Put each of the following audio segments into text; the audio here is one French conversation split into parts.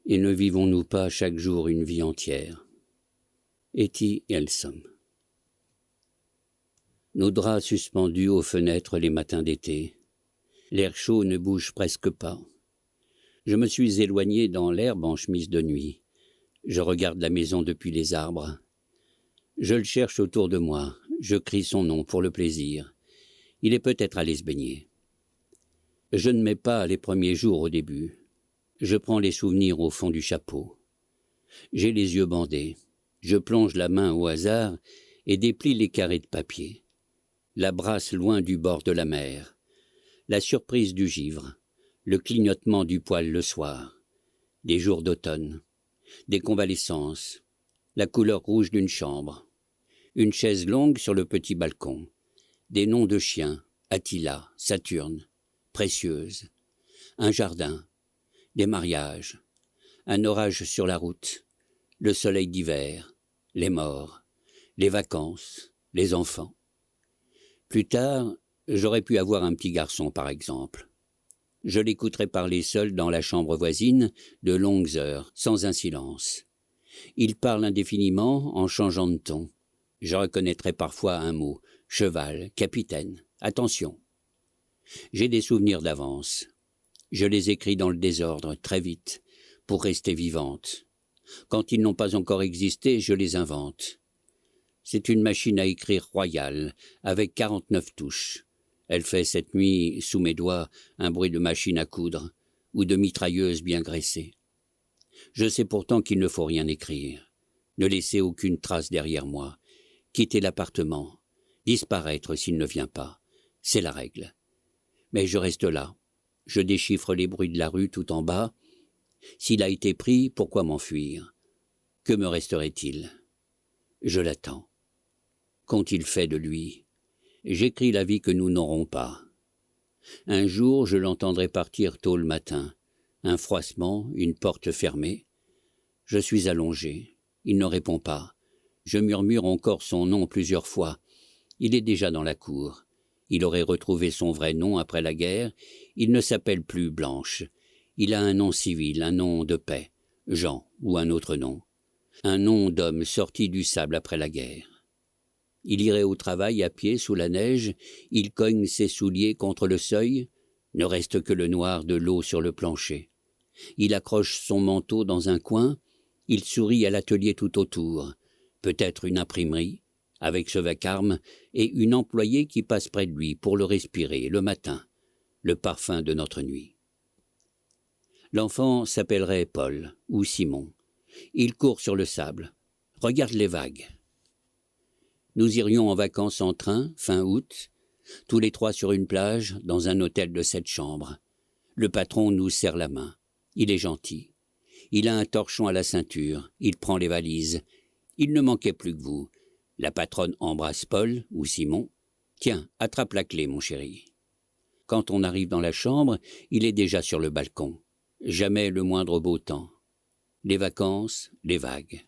Et ne vivons-nous pas chaque jour une vie entière? Etty Hillesum. Nos draps suspendus aux fenêtres les matins d'été. L'air chaud ne bouge presque pas. Je me suis éloigné dans l'herbe en chemise de nuit. Je regarde la maison depuis les arbres. Je le cherche autour de moi. Je crie son nom pour le plaisir. Il est peut-être allé se baigner. Je ne mets pas les premiers jours au début. Je prends les souvenirs au fond du chapeau. J'ai les yeux bandés. Je plonge la main au hasard et déplie les carrés de papier. La brasse loin du bord de la mer. La surprise du givre. Le clignotement du poêle le soir. Des jours d'automne. Des convalescences. La couleur rouge d'une chambre. Une chaise longue sur le petit balcon. Des noms de chiens. Attila, Saturne. Précieuse. Un jardin. Des mariages. Un orage sur la route. Le soleil d'hiver. Les morts. Les vacances. Les enfants. Plus tard, j'aurais pu avoir un petit garçon, par exemple. Je l'écouterais parler seul dans la chambre voisine de longues heures, sans un silence. Il parle indéfiniment en changeant de ton. Je reconnaîtrais parfois un mot. Cheval, capitaine, attention. J'ai des souvenirs d'avance. Je les écris dans le désordre, très vite, pour rester vivante. Quand ils n'ont pas encore existé, je les invente. C'est une machine à écrire royale, avec 49 touches. Elle fait cette nuit, sous mes doigts, un bruit de machine à coudre, ou de mitrailleuse bien graissée. Je sais pourtant qu'il ne faut rien écrire, ne laisser aucune trace derrière moi, quitter l'appartement, disparaître s'il ne vient pas. C'est la règle. Mais je reste là. Je déchiffre les bruits de la rue tout en bas. S'il a été pris, pourquoi m'enfuir? Que me resterait-il? Je l'attends. Qu'ont-ils fait de lui? J'écris la vie que nous n'aurons pas. Un jour, je l'entendrai partir tôt le matin. Un froissement, une porte fermée. Je suis allongé. Il ne répond pas. Je murmure encore son nom plusieurs fois. Il est déjà dans la cour. Il aurait retrouvé son vrai nom après la guerre. Il ne s'appelle plus Blanche. Il a un nom civil, un nom de paix. Jean, ou un autre nom. Un nom d'homme sorti du sable après la guerre. Il irait au travail à pied sous la neige. Il cogne ses souliers contre le seuil. Ne reste que le noir de l'eau sur le plancher. Il accroche son manteau dans un coin. Il sourit à l'atelier tout autour. Peut-être une imprimerie, avec ce vacarme, et une employée qui passe près de lui pour le respirer le matin, le parfum de notre nuit. L'enfant s'appellerait Paul ou Simon. Il court sur le sable. Regarde les vagues. Nous irions en vacances en train, fin août, tous les trois sur une plage, dans un hôtel de 7 chambres. Le patron nous serre la main. Il est gentil. Il a un torchon à la ceinture. Il prend les valises. Il ne manquait plus que vous. La patronne embrasse Paul ou Simon. « Tiens, attrape la clé, mon chéri. » Quand on arrive dans la chambre, il est déjà sur le balcon. Jamais le moindre beau temps. Les vacances, les vagues.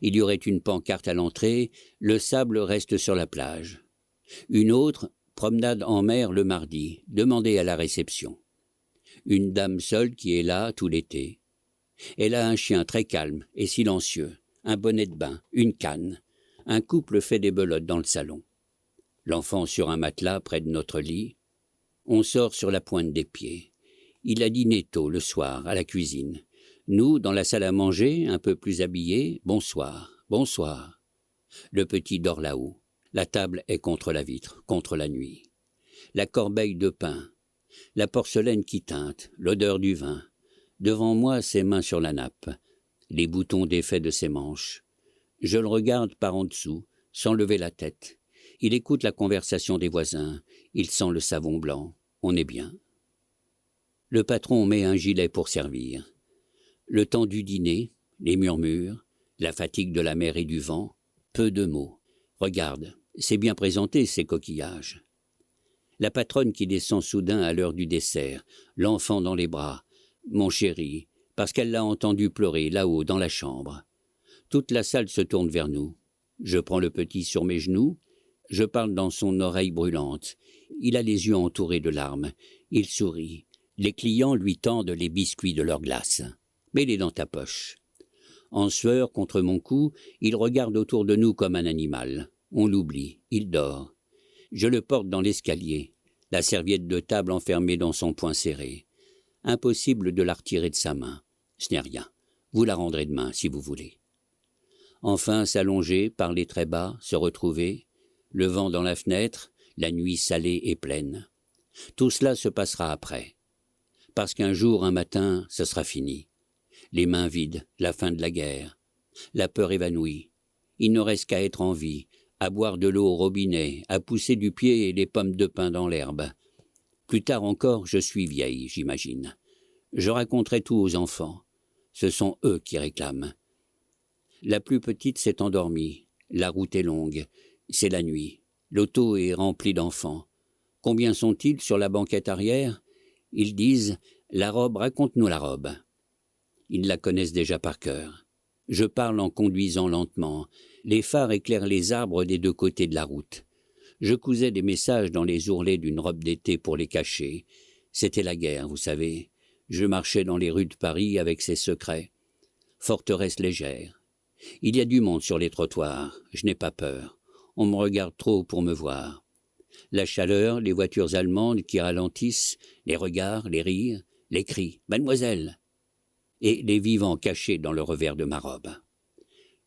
Il y aurait une pancarte à l'entrée, le sable reste sur la plage. Une autre, promenade en mer le mardi, demandez à la réception. Une dame seule qui est là tout l'été. Elle a un chien très calme et silencieux, un bonnet de bain, une canne. Un couple fait des belotes dans le salon. L'enfant sur un matelas près de notre lit. On sort sur la pointe des pieds. Il a dîné tôt le soir à la cuisine. Nous, dans la salle à manger, un peu plus habillés, bonsoir, bonsoir. Le petit dort là-haut. La table est contre la vitre, contre la nuit. La corbeille de pain, la porcelaine qui teinte, l'odeur du vin. Devant moi, ses mains sur la nappe, les boutons défaits de ses manches. Je le regarde par en dessous, sans lever la tête. Il écoute la conversation des voisins. Il sent le savon blanc. On est bien. Le patron met un gilet pour servir. Le temps du dîner, les murmures, la fatigue de la mer et du vent, peu de mots. Regarde, c'est bien présenté ces coquillages. La patronne qui descend soudain à l'heure du dessert, l'enfant dans les bras. Mon chéri, parce qu'elle l'a entendu pleurer là-haut dans la chambre. Toute la salle se tourne vers nous. Je prends le petit sur mes genoux. Je parle dans son oreille brûlante. Il a les yeux entourés de larmes. Il sourit. Les clients lui tendent les biscuits de leur glace. Mets-les dans ta poche. En sueur contre mon cou, il regarde autour de nous comme un animal. On l'oublie, il dort. Je le porte dans l'escalier, la serviette de table enfermée dans son poing serré. Impossible de la retirer de sa main. Ce n'est rien. Vous la rendrez demain, si vous voulez. Enfin, s'allonger, parler très bas, se retrouver, le vent dans la fenêtre, la nuit salée et pleine. Tout cela se passera après. Parce qu'un jour, un matin, ce sera fini. Les mains vides, la fin de la guerre. La peur évanouie. Il ne reste qu'à être en vie, à boire de l'eau au robinet, à pousser du pied les pommes de pin dans l'herbe. Plus tard encore, je suis vieille, j'imagine. Je raconterai tout aux enfants. Ce sont eux qui réclament. La plus petite s'est endormie. La route est longue. C'est la nuit. L'auto est remplie d'enfants. Combien sont-ils sur la banquette arrière? Ils disent « La robe, raconte-nous la robe ». Ils la connaissent déjà par cœur. Je parle en conduisant lentement. Les phares éclairent les arbres des deux côtés de la route. Je cousais des messages dans les ourlets d'une robe d'été pour les cacher. C'était la guerre, vous savez. Je marchais dans les rues de Paris avec ses secrets. Forteresse légère. Il y a du monde sur les trottoirs. Je n'ai pas peur. On me regarde trop pour me voir. La chaleur, les voitures allemandes qui ralentissent, les regards, les rires, les cris « Mademoiselle !» et les vivants cachés dans le revers de ma robe.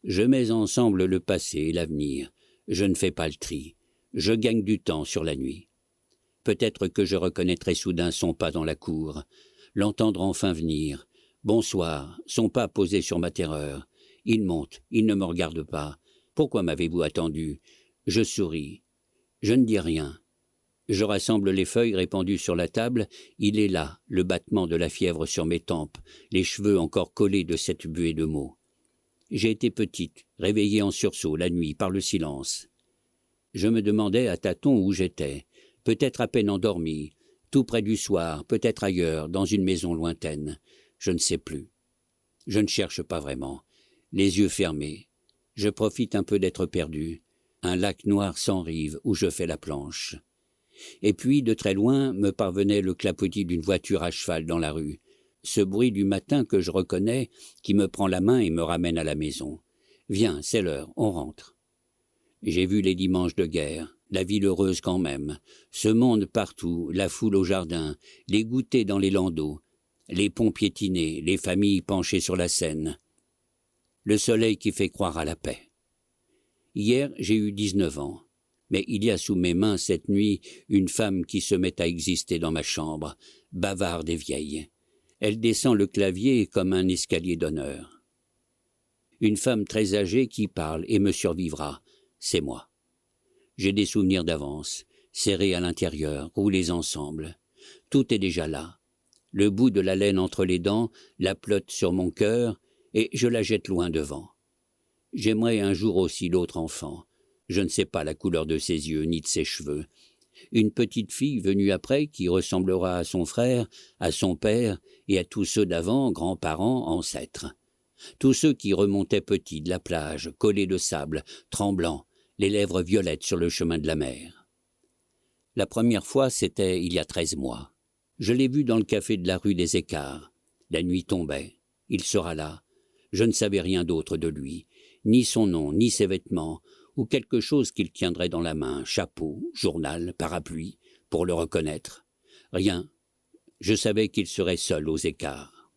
Je mets ensemble le passé et l'avenir. Je ne fais pas le tri. Je gagne du temps sur la nuit. Peut-être que je reconnaîtrai soudain son pas dans la cour, l'entendre enfin venir. Bonsoir, son pas posé sur ma terreur. Il monte, il ne me regarde pas. Pourquoi m'avez-vous attendu? Je souris. Je ne dis rien. Je rassemble les feuilles répandues sur la table. Il est là, le battement de la fièvre sur mes tempes, les cheveux encore collés de cette buée de mots. J'ai été petite, réveillée en sursaut la nuit par le silence. Je me demandais à tâtons où j'étais, peut-être à peine endormi, tout près du soir, peut-être ailleurs, dans une maison lointaine. Je ne sais plus. Je ne cherche pas vraiment. Les yeux fermés. Je profite un peu d'être perdu. Un lac noir sans rive où je fais la planche. Et puis, de très loin, me parvenait le clapotis d'une voiture à cheval dans la rue. Ce bruit du matin que je reconnais, qui me prend la main et me ramène à la maison. Viens, c'est l'heure, on rentre. J'ai vu les dimanches de guerre, la ville heureuse quand même, ce monde partout, la foule au jardin, les goûters dans les landaux, les ponts piétinés, les familles penchées sur la Seine. Le soleil qui fait croire à la paix. Hier, j'ai eu 19 ans. Mais il y a sous mes mains cette nuit une femme qui se met à exister dans ma chambre, bavarde et vieille. Elle descend le clavier comme un escalier d'honneur. Une femme très âgée qui parle et me survivra, c'est moi. J'ai des souvenirs d'avance, serrés à l'intérieur, roulés ensemble. Tout est déjà là. Le bout de la laine entre les dents, la pelote sur mon cœur, et je la jette loin devant. J'aimerais un jour aussi l'autre enfant. Je ne sais pas la couleur de ses yeux ni de ses cheveux. Une petite fille venue après qui ressemblera à son frère, à son père et à tous ceux d'avant, grands-parents, ancêtres. Tous ceux qui remontaient petits de la plage, collés de sable, tremblants, les lèvres violettes sur le chemin de la mer. La première fois, c'était il y a 13 mois. Je l'ai vu dans le café de la rue des Écarts. La nuit tombait. Il sera là. Je ne savais rien d'autre de lui, ni son nom, ni ses vêtements, ou quelque chose qu'il tiendrait dans la main, chapeau, journal, parapluie, pour le reconnaître. Rien. Je savais qu'il serait seul aux Écarts.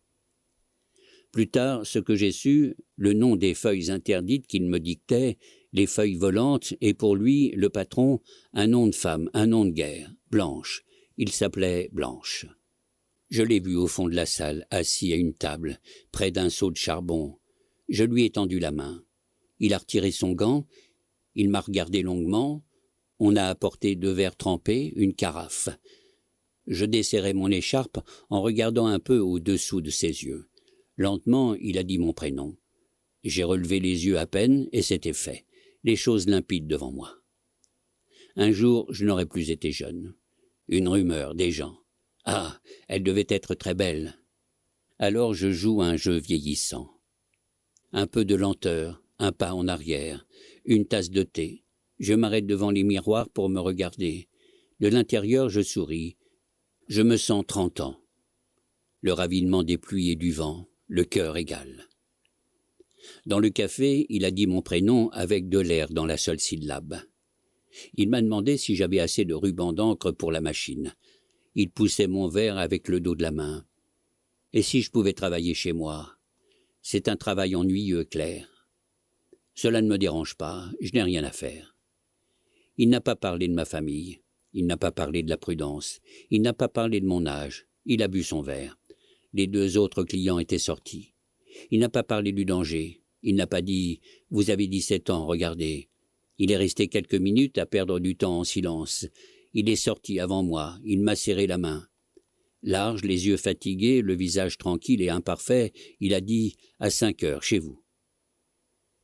Plus tard, ce que j'ai su, le nom des feuilles interdites qu'il me dictait, les feuilles volantes, et pour lui, le patron, un nom de femme, un nom de guerre, Blanche. Il s'appelait Blanche. Je l'ai vu au fond de la salle, assis à une table, près d'un seau de charbon. Je lui ai tendu la main. Il a retiré son gant. Il m'a regardé longuement. On a apporté 2 verres trempés, une carafe. Je desserrai mon écharpe en regardant un peu au-dessous de ses yeux. Lentement, il a dit mon prénom. J'ai relevé les yeux à peine et c'était fait, les choses limpides devant moi. Un jour, je n'aurais plus été jeune. Une rumeur, des gens. Ah, elle devait être très belle. Alors je joue un jeu vieillissant. Un peu de lenteur, un pas en arrière, une tasse de thé. Je m'arrête devant les miroirs pour me regarder. De l'intérieur, je souris. Je me sens 30 ans. Le ravinement des pluies et du vent, le cœur égal. Dans le café, il a dit mon prénom avec de l'air dans la seule syllabe. Il m'a demandé si j'avais assez de ruban d'encre pour la machine. Il poussait mon verre avec le dos de la main. Et si je pouvais travailler chez moi? C'est un travail ennuyeux, Claire. Cela ne me dérange pas, je n'ai rien à faire. Il n'a pas parlé de ma famille, il n'a pas parlé de la prudence, il n'a pas parlé de mon âge, il a bu son verre. Les 2 autres clients étaient sortis. Il n'a pas parlé du danger, il n'a pas dit « Vous avez 17 ans, regardez ». Il est resté quelques minutes à perdre du temps en silence. Il est sorti avant moi, il m'a serré la main. Large, les yeux fatigués, le visage tranquille et imparfait, il a dit « À 5 heures, chez vous ».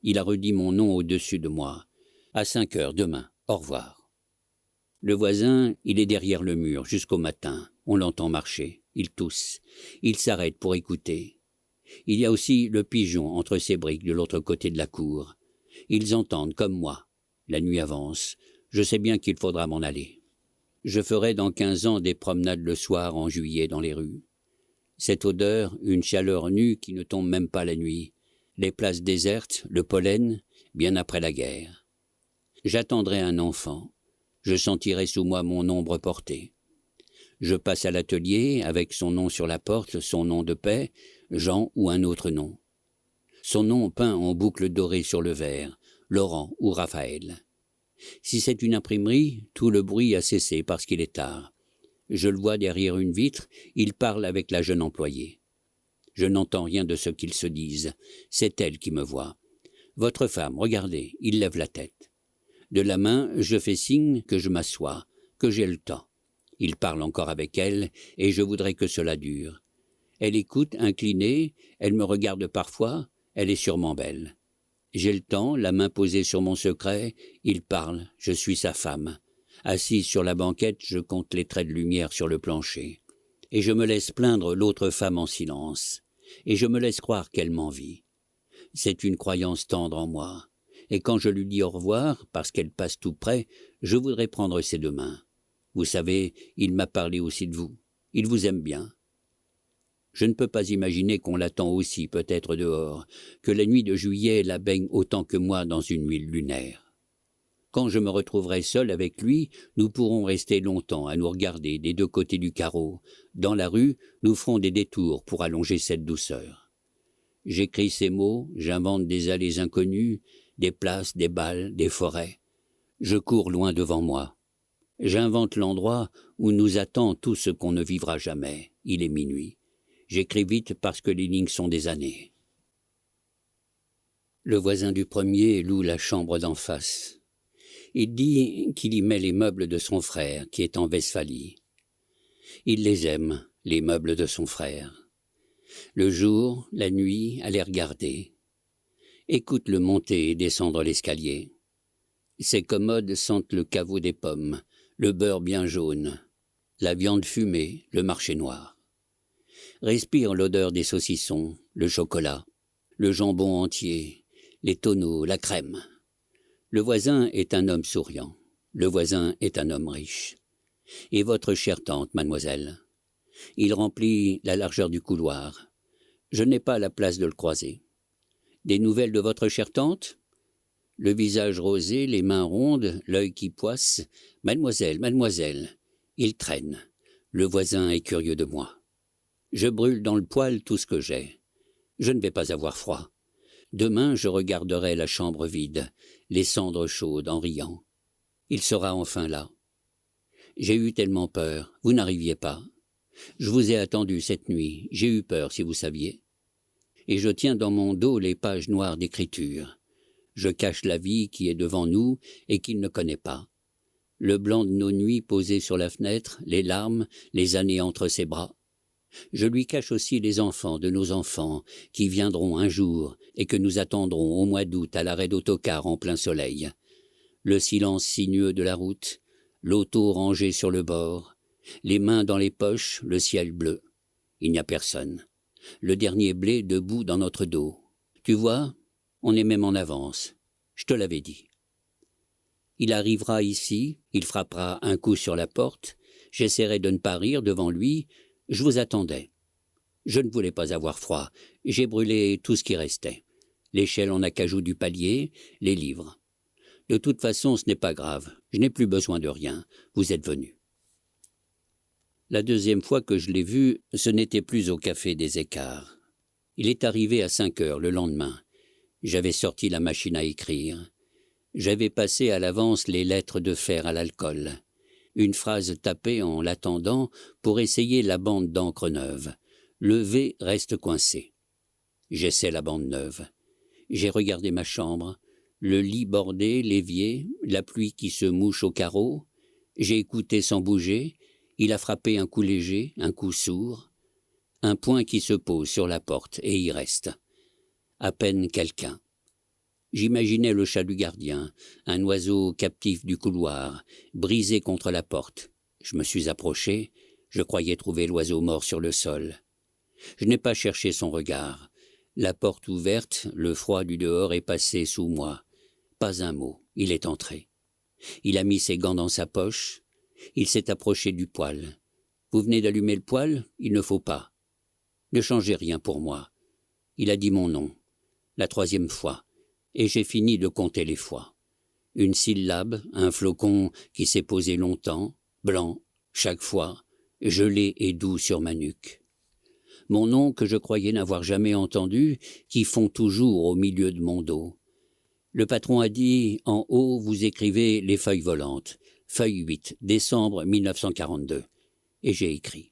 Il a redit mon nom au-dessus de moi. « À 5 heures, demain, au revoir ». Le voisin, il est derrière le mur jusqu'au matin. On l'entend marcher, il tousse, il s'arrête pour écouter. Il y a aussi le pigeon entre ses briques de l'autre côté de la cour. Ils entendent comme moi. La nuit avance, je sais bien qu'il faudra m'en aller. Je ferai dans 15 ans des promenades le soir en juillet dans les rues. Cette odeur, une chaleur nue qui ne tombe même pas la nuit, les places désertes, le pollen, bien après la guerre. J'attendrai un enfant, je sentirai sous moi mon ombre portée. Je passe à l'atelier avec son nom sur la porte, son nom de paix, Jean ou un autre nom. Son nom peint en boucle dorée sur le verre, Laurent ou Raphaël. Si c'est une imprimerie, tout le bruit a cessé parce qu'il est tard. Je le vois derrière une vitre, il parle avec la jeune employée. Je n'entends rien de ce qu'ils se disent, c'est elle qui me voit. Votre femme, regardez, il lève la tête. De la main, je fais signe que je m'assois, que j'ai le temps. Il parle encore avec elle, et je voudrais que cela dure. Elle écoute, inclinée, elle me regarde parfois, elle est sûrement belle. J'ai le temps, la main posée sur mon secret, il parle, je suis sa femme. Assise sur la banquette, je compte les traits de lumière sur le plancher. Et je me laisse plaindre l'autre femme en silence. Et je me laisse croire qu'elle m'envie. C'est une croyance tendre en moi. Et quand je lui dis au revoir, parce qu'elle passe tout près, je voudrais prendre ses 2 mains. Vous savez, il m'a parlé aussi de vous. Il vous aime bien. Je ne peux pas imaginer qu'on l'attend aussi peut-être dehors, que la nuit de juillet la baigne autant que moi dans une huile lunaire. Quand je me retrouverai seul avec lui, nous pourrons rester longtemps à nous regarder des 2 côtés du carreau. Dans la rue, nous ferons des détours pour allonger cette douceur. J'écris ces mots, j'invente des allées inconnues, des places, des balles, des forêts. Je cours loin devant moi. J'invente l'endroit où nous attend tout ce qu'on ne vivra jamais. Il est minuit. J'écris vite parce que les lignes sont des années. Le voisin du premier loue la chambre d'en face. Il dit qu'il y met les meubles de son frère, qui est en Westphalie. Il les aime, les meubles de son frère. Le jour, la nuit, à les regarder. Écoute-le monter et descendre l'escalier. Ses commodes sentent le caveau des pommes, le beurre bien jaune, la viande fumée, le marché noir. Respire l'odeur des saucissons, le chocolat, le jambon entier, les tonneaux, la crème. Le voisin est un homme souriant, le voisin est un homme riche. Et votre chère tante, mademoiselle? Il remplit la largeur du couloir. Je n'ai pas la place de le croiser. Des nouvelles de votre chère tante? Le visage rosé, les mains rondes, l'œil qui poisse. Mademoiselle, mademoiselle. Il traîne. Le voisin est curieux de moi. Je brûle dans le poêle tout ce que j'ai. Je ne vais pas avoir froid. Demain, je regarderai la chambre vide, les cendres chaudes en riant. Il sera enfin là. J'ai eu tellement peur, vous n'arriviez pas. Je vous ai attendu cette nuit, j'ai eu peur si vous saviez. Et je tiens dans mon dos les pages noires d'écriture. Je cache la vie qui est devant nous et qu'il ne connaît pas. Le blanc de nos nuits posé sur la fenêtre, les larmes, les années entre ses bras. Je lui cache aussi les enfants de nos enfants qui viendront un jour et que nous attendrons au mois d'août à l'arrêt d'autocar en plein soleil. Le silence sinueux de la route, l'auto rangée sur le bord, les mains dans les poches, le ciel bleu. Il n'y a personne. Le dernier blé debout dans notre dos. Tu vois, on est même en avance. Je te l'avais dit. Il arrivera ici, il frappera un coup sur la porte. J'essaierai de ne pas rire devant lui. Je vous attendais. Je ne voulais pas avoir froid. J'ai brûlé tout ce qui restait. L'échelle en acajou du palier, les livres. De toute façon, ce n'est pas grave. Je n'ai plus besoin de rien. Vous êtes venu. La deuxième fois que je l'ai vu, ce n'était plus au café des Écarts. Il est arrivé à 5 heures le lendemain. J'avais sorti la machine à écrire. J'avais passé à l'avance les lettres de fer à l'alcool. Une phrase tapée en l'attendant pour essayer la bande d'encre neuve. Le V reste coincé. J'essaie la bande neuve. J'ai regardé ma chambre, le lit bordé, l'évier, la pluie qui se mouche au carreau. J'ai écouté sans bouger. Il a frappé un coup léger, un coup sourd. Un poing qui se pose sur la porte et y reste. À peine quelqu'un. J'imaginais le chat du gardien, un oiseau captif du couloir, brisé contre la porte. Je me suis approché, je croyais trouver l'oiseau mort sur le sol. Je n'ai pas cherché son regard. La porte ouverte, le froid du dehors est passé sous moi. Pas un mot, il est entré. Il a mis ses gants dans sa poche, il s'est approché du poêle. Vous venez d'allumer le poêle? Il ne faut pas. Ne changez rien pour moi. Il a dit mon nom, la 3e fois, et j'ai fini de compter les fois. Une syllabe, un flocon qui s'est posé longtemps, blanc, chaque fois, gelé et doux sur ma nuque. Mon nom que je croyais n'avoir jamais entendu, qui fond toujours au milieu de mon dos. Le patron a dit, en haut, vous écrivez les feuilles volantes, feuille 8, décembre 1942. Et j'ai écrit.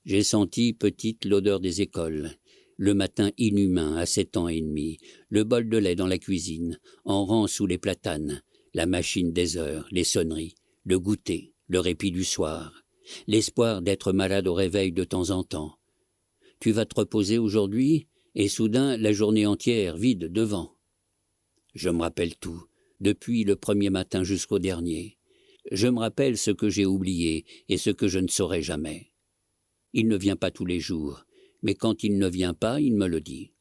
J'ai senti, petite, l'odeur des écoles, le matin inhumain à 7 ans et demi, le bol de lait dans la cuisine, en rang sous les platanes, la machine des heures, les sonneries, le goûter, le répit du soir, l'espoir d'être malade au réveil de temps en temps. Tu vas te reposer aujourd'hui, et soudain la journée entière vide devant. Je me rappelle tout, depuis le premier matin jusqu'au dernier. Je me rappelle ce que j'ai oublié et ce que je ne saurai jamais. Il ne vient pas tous les jours, mais quand il ne vient pas, il me le dit.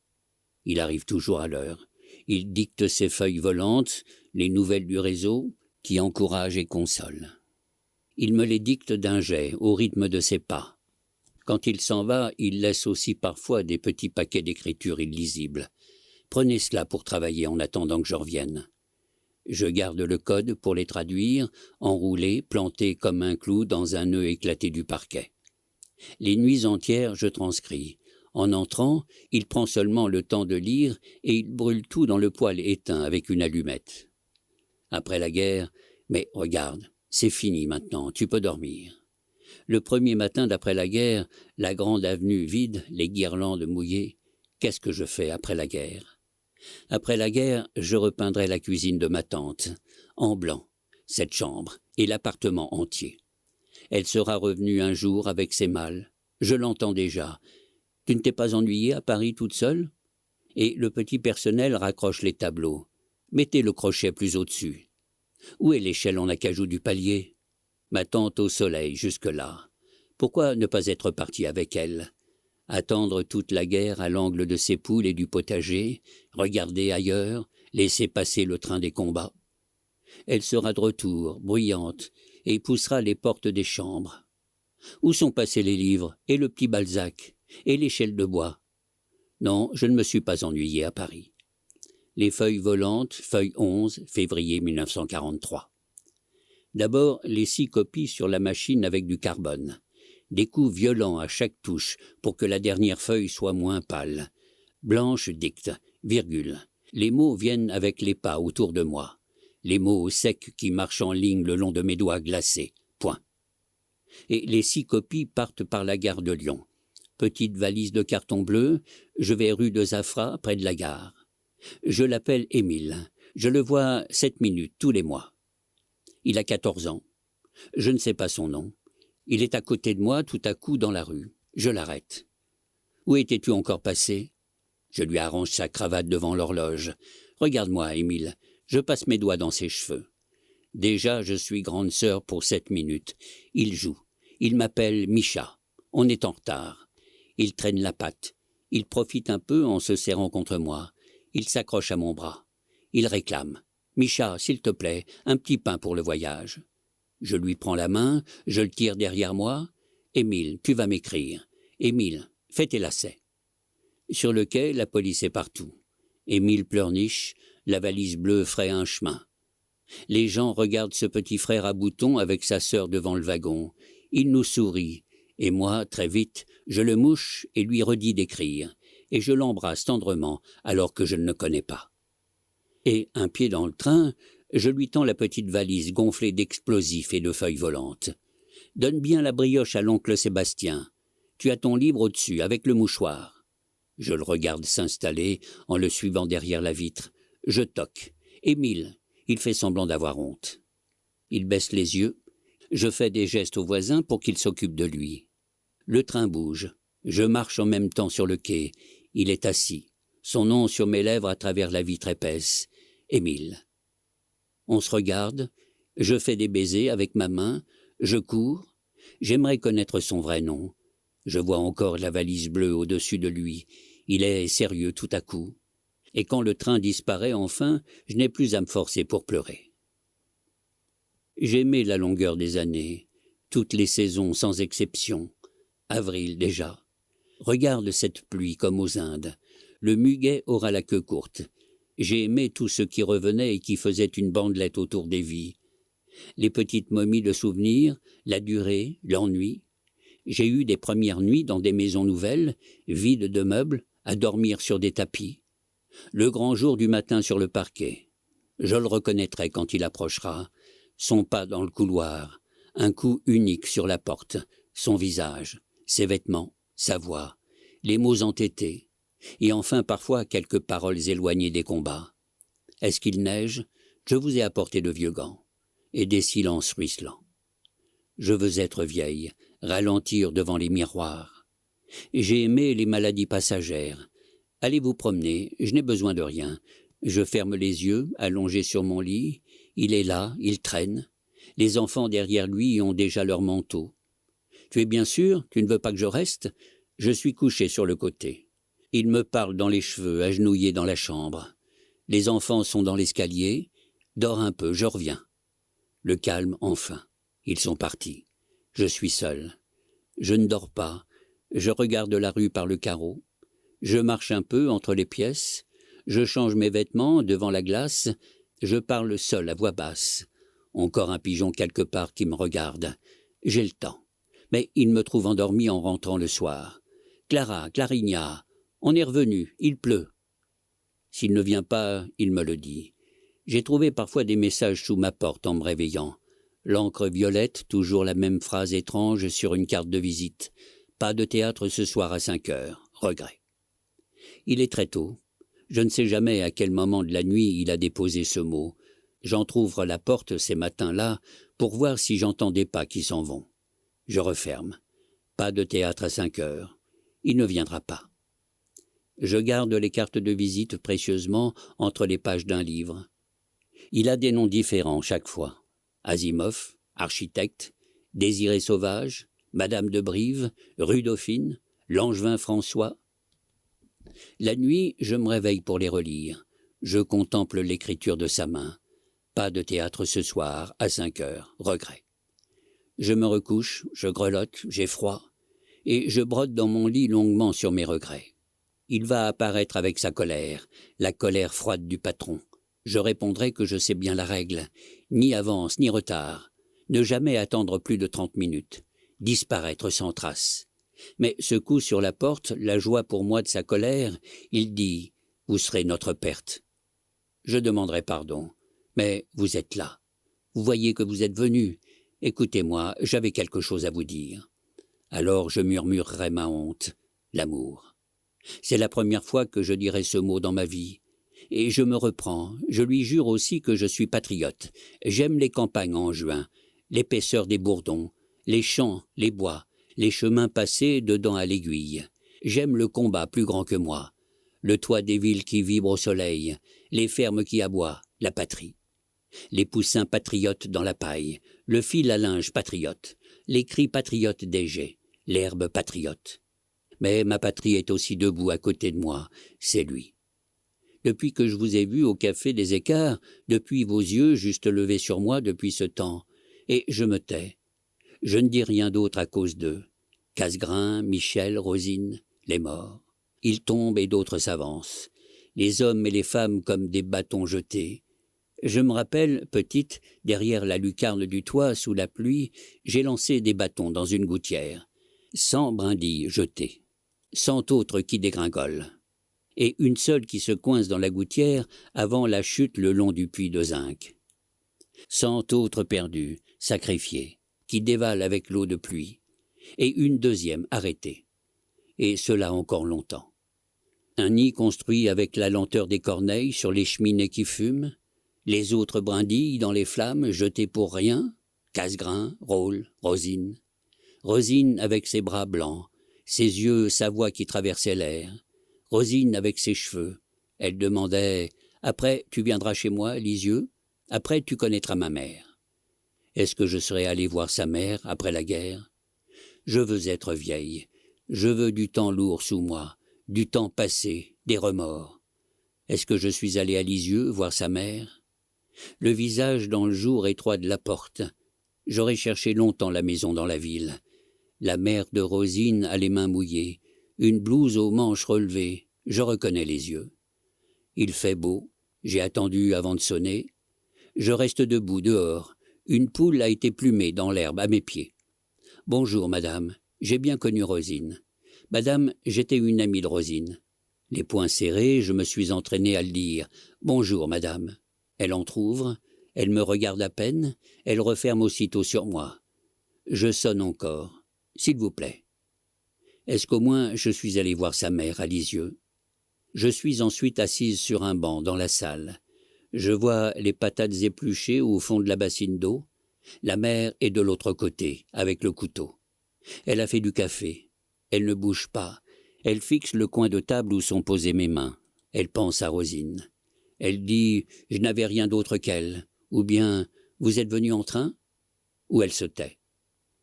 Il arrive toujours à l'heure. Il dicte ses feuilles volantes, les nouvelles du réseau, qui encouragent et consolent. Il me les dicte d'un jet, au rythme de ses pas. Quand il s'en va, il laisse aussi parfois des petits paquets d'écriture illisibles. Prenez cela pour travailler en attendant que je revienne. Je garde le code pour les traduire, enroulés, plantés comme un clou dans un nœud éclaté du parquet. Les nuits entières, je transcris. En entrant, il prend seulement le temps de lire et il brûle tout dans le poêle éteint avec une allumette. Après la guerre, mais regarde, c'est fini maintenant, tu peux dormir. Le premier matin d'après la guerre, la grande avenue vide, les guirlandes mouillées. Qu'est-ce que je fais après la guerre? Après la guerre, je repeindrai la cuisine de ma tante, en blanc, cette chambre et l'appartement entier. Elle sera revenue un jour avec ses malles. Je l'entends déjà. Tu ne t'es pas ennuyée à Paris toute seule? Et le petit personnel raccroche les tableaux. Mettez le crochet plus au-dessus. Où est l'échelle en acajou du palier? Ma tante au soleil jusque-là. Pourquoi ne pas être parti avec elle? Attendre toute la guerre à l'angle de ses poules et du potager, regarder ailleurs, laisser passer le train des combats. Elle sera de retour, bruyante, et poussera les portes des chambres. Où sont passés les livres, et le petit Balzac, et l'échelle de bois? Non, je ne me suis pas ennuyé à Paris. Les feuilles volantes, feuille 11, février 1943. D'abord, les 6 copies sur la machine avec du carbone. Des coups violents à chaque touche pour que la dernière feuille soit moins pâle. Blanche dicte, virgule. Les mots viennent avec les pas autour de moi. Les mots secs qui marchent en ligne le long de mes doigts glacés. Point. Et les 6 copies partent par la gare de Lyon. Petite valise de carton bleu, je vais rue de Zafra, près de la gare. Je l'appelle Émile. Je le vois 7 minutes tous les mois. Il a 14 ans. Je ne sais pas son nom. Il est à côté de moi tout à coup dans la rue. Je l'arrête. Où étais-tu encore passé? Je lui arrange sa cravate devant l'horloge. Regarde-moi, Émile. Je passe mes doigts dans ses cheveux. Déjà, je suis grande sœur pour 7 minutes. Il joue. Il m'appelle Micha. On est en retard. Il traîne la patte. Il profite un peu en se serrant contre moi. Il s'accroche à mon bras. Il réclame. Micha, s'il te plaît, un petit pain pour le voyage. Je lui prends la main, je le tire derrière moi. Émile, tu vas m'écrire. Émile, Fais tes lacets. Sur le quai, la police est partout. Émile pleurniche, la valise bleue fraye un chemin. Les gens regardent ce petit frère à boutons avec sa sœur devant le wagon. Il nous sourit, et moi, très vite, je le mouche et lui redis d'écrire, et je l'embrasse tendrement alors que je ne le connais pas. Et, un pied dans le train, je lui tends la petite valise gonflée d'explosifs et de feuilles volantes. Donne bien la brioche à l'oncle Sébastien. Tu as ton livre au-dessus, avec le mouchoir. Je le regarde s'installer en le suivant derrière la vitre. Je toque. Émile, il fait semblant d'avoir honte. Il baisse les yeux. Je fais des gestes au voisin pour qu'il s'occupe de lui. Le train bouge. Je marche en même temps sur le quai. Il est assis. Son nom sur mes lèvres à travers la vitre épaisse. Émile. On se regarde. Je fais des baisers avec ma main. Je cours. J'aimerais connaître son vrai nom. Je vois encore la valise bleue au-dessus de lui. Il est sérieux tout à coup. Et quand le train disparaît enfin, je n'ai plus à me forcer pour pleurer. J'aimais la longueur des années, toutes les saisons sans exception. Avril déjà. Regarde cette pluie comme aux Indes. Le muguet aura la queue courte. J'ai aimé tout ce qui revenait et qui faisait une bandelette autour des vies. Les petites momies de souvenirs, la durée, l'ennui. J'ai eu des premières nuits dans des maisons nouvelles, vides de meubles, à dormir sur des tapis. Le grand jour du matin sur le parquet. Je le reconnaîtrai quand il approchera. Son pas dans le couloir, un coup unique sur la porte, son visage, ses vêtements, sa voix, les mots entêtés, et enfin parfois quelques paroles éloignées des combats. Est-ce qu'il neige? Je vous ai apporté de vieux gants, et des silences ruisselants. Je veux être vieille, ralentir devant les miroirs. J'ai aimé les maladies passagères. Allez vous promener, je n'ai besoin de rien. Je ferme les yeux, allongé sur mon lit. Il est là, il traîne. Les enfants derrière lui ont déjà leur manteau. Tu es bien sûr, tu ne veux pas que je reste? Je suis couché sur le côté. Il me parle dans les cheveux, agenouillé dans la chambre. Les enfants sont dans l'escalier. Dors un peu, je reviens. Le calme, enfin. Ils sont partis. Je suis seul. Je ne dors pas. Je regarde la rue par le carreau. Je marche un peu entre les pièces. Je change mes vêtements devant la glace. Je parle seul à voix basse. Encore un pigeon quelque part qui me regarde. J'ai le temps. Mais il me trouve endormi en rentrant le soir. Clara, Clarinia, on est revenu, il pleut. S'il ne vient pas, il me le dit. J'ai trouvé parfois des messages sous ma porte en me réveillant. L'encre violette, toujours la même phrase étrange sur une carte de visite. Pas de théâtre ce soir à 5 heures. Regret. Il est très tôt. Je ne sais jamais à quel moment de la nuit il a déposé ce mot. J'entr'ouvre la porte ces matins-là pour voir si j'entends des pas qui s'en vont. Je referme. Pas de théâtre à 5 heures. Il ne viendra pas. Je garde les cartes de visite précieusement entre les pages d'un livre. Il a des noms différents chaque fois. Asimov, architecte, Désiré Sauvage, Madame de Brive, rue Dauphine, Langevin François. La nuit, je me réveille pour les relire. Je contemple l'écriture de sa main. Pas de théâtre ce soir, à 5 heures, regret. Je me recouche, je grelotte, j'ai froid, et je brode dans mon lit longuement sur mes regrets. Il va apparaître avec sa colère, la colère froide du patron. Je répondrai que je sais bien la règle, ni avance ni retard, ne jamais attendre plus de 30 minutes, disparaître sans trace. Mais ce coup sur la porte, la joie pour moi de sa colère, il dit « Vous serez notre perte ». Je demanderai pardon, mais vous êtes là. Vous voyez que vous êtes venu. Écoutez-moi, j'avais quelque chose à vous dire. Alors je murmurerai ma honte, l'amour. C'est la première fois que je dirai ce mot dans ma vie. Et je me reprends, je lui jure aussi que je suis patriote. J'aime les campagnes en juin, l'épaisseur des bourdons, les champs, les bois, les chemins passés dedans à l'aiguille. J'aime le combat plus grand que moi, le toit des villes qui vibrent au soleil, les fermes qui aboient, la patrie. Les poussins patriotes dans la paille, le fil à linge patriote, les cris patriotes des geais, l'herbe patriote. Mais ma patrie est aussi debout à côté de moi, c'est lui. Depuis que je vous ai vu au café des Écarts, depuis vos yeux juste levés sur moi depuis ce temps, et je me tais. Je ne dis rien d'autre à cause d'eux. Casgrain, Michel, Rosine, les morts. Ils tombent et d'autres s'avancent. Les hommes et les femmes comme des bâtons jetés. Je me rappelle, petite, derrière la lucarne du toit, sous la pluie, j'ai lancé des bâtons dans une gouttière. 100 brindilles jetées. 100 autres qui dégringolent. Et une seule qui se coince dans la gouttière avant la chute le long du puits de zinc. 100 autres perdues, sacrifiées, qui dévalent avec l'eau de pluie. Et une deuxième arrêtée. Et cela encore longtemps. Un nid construit avec la lenteur des corneilles sur les cheminées qui fument. Les autres brindilles dans les flammes jetées pour rien. Casse-grain, Rôle, Rosine. Rosine avec ses bras blancs, ses yeux, sa voix qui traversait l'air. Rosine avec ses cheveux. Elle demandait « Après, tu viendras chez moi, Lisieux. Après, tu connaîtras ma mère. » Est-ce que je serais allé voir sa mère après la guerre? Je veux être vieille. Je veux du temps lourd sous moi, du temps passé, des remords. Est-ce que je suis allé à Lisieux voir sa mère? Le visage dans le jour étroit de la porte. J'aurais cherché longtemps la maison dans la ville. La mère de Rosine a les mains mouillées, une blouse aux manches relevées, je reconnais les yeux. Il fait beau, j'ai attendu avant de sonner. Je reste debout dehors, une poule a été plumée dans l'herbe à mes pieds. « Bonjour, madame, j'ai bien connu Rosine. Madame, j'étais une amie de Rosine. » Les poings serrés, je me suis entraîné à le dire. « Bonjour, madame. » Elle entr'ouvre, elle me regarde à peine, elle referme aussitôt sur moi. Je sonne encore. « S'il vous plaît. » Est-ce qu'au moins je suis allé voir sa mère à Lisieux? Je suis ensuite assise sur un banc dans la salle. Je vois les patates épluchées au fond de la bassine d'eau. La mère est de l'autre côté, avec le couteau. Elle a fait du café. Elle ne bouge pas. Elle fixe le coin de table où sont posées mes mains. Elle pense à Rosine. Elle dit « Je n'avais rien d'autre qu'elle » ou bien « Vous êtes venu en train » ou elle se tait.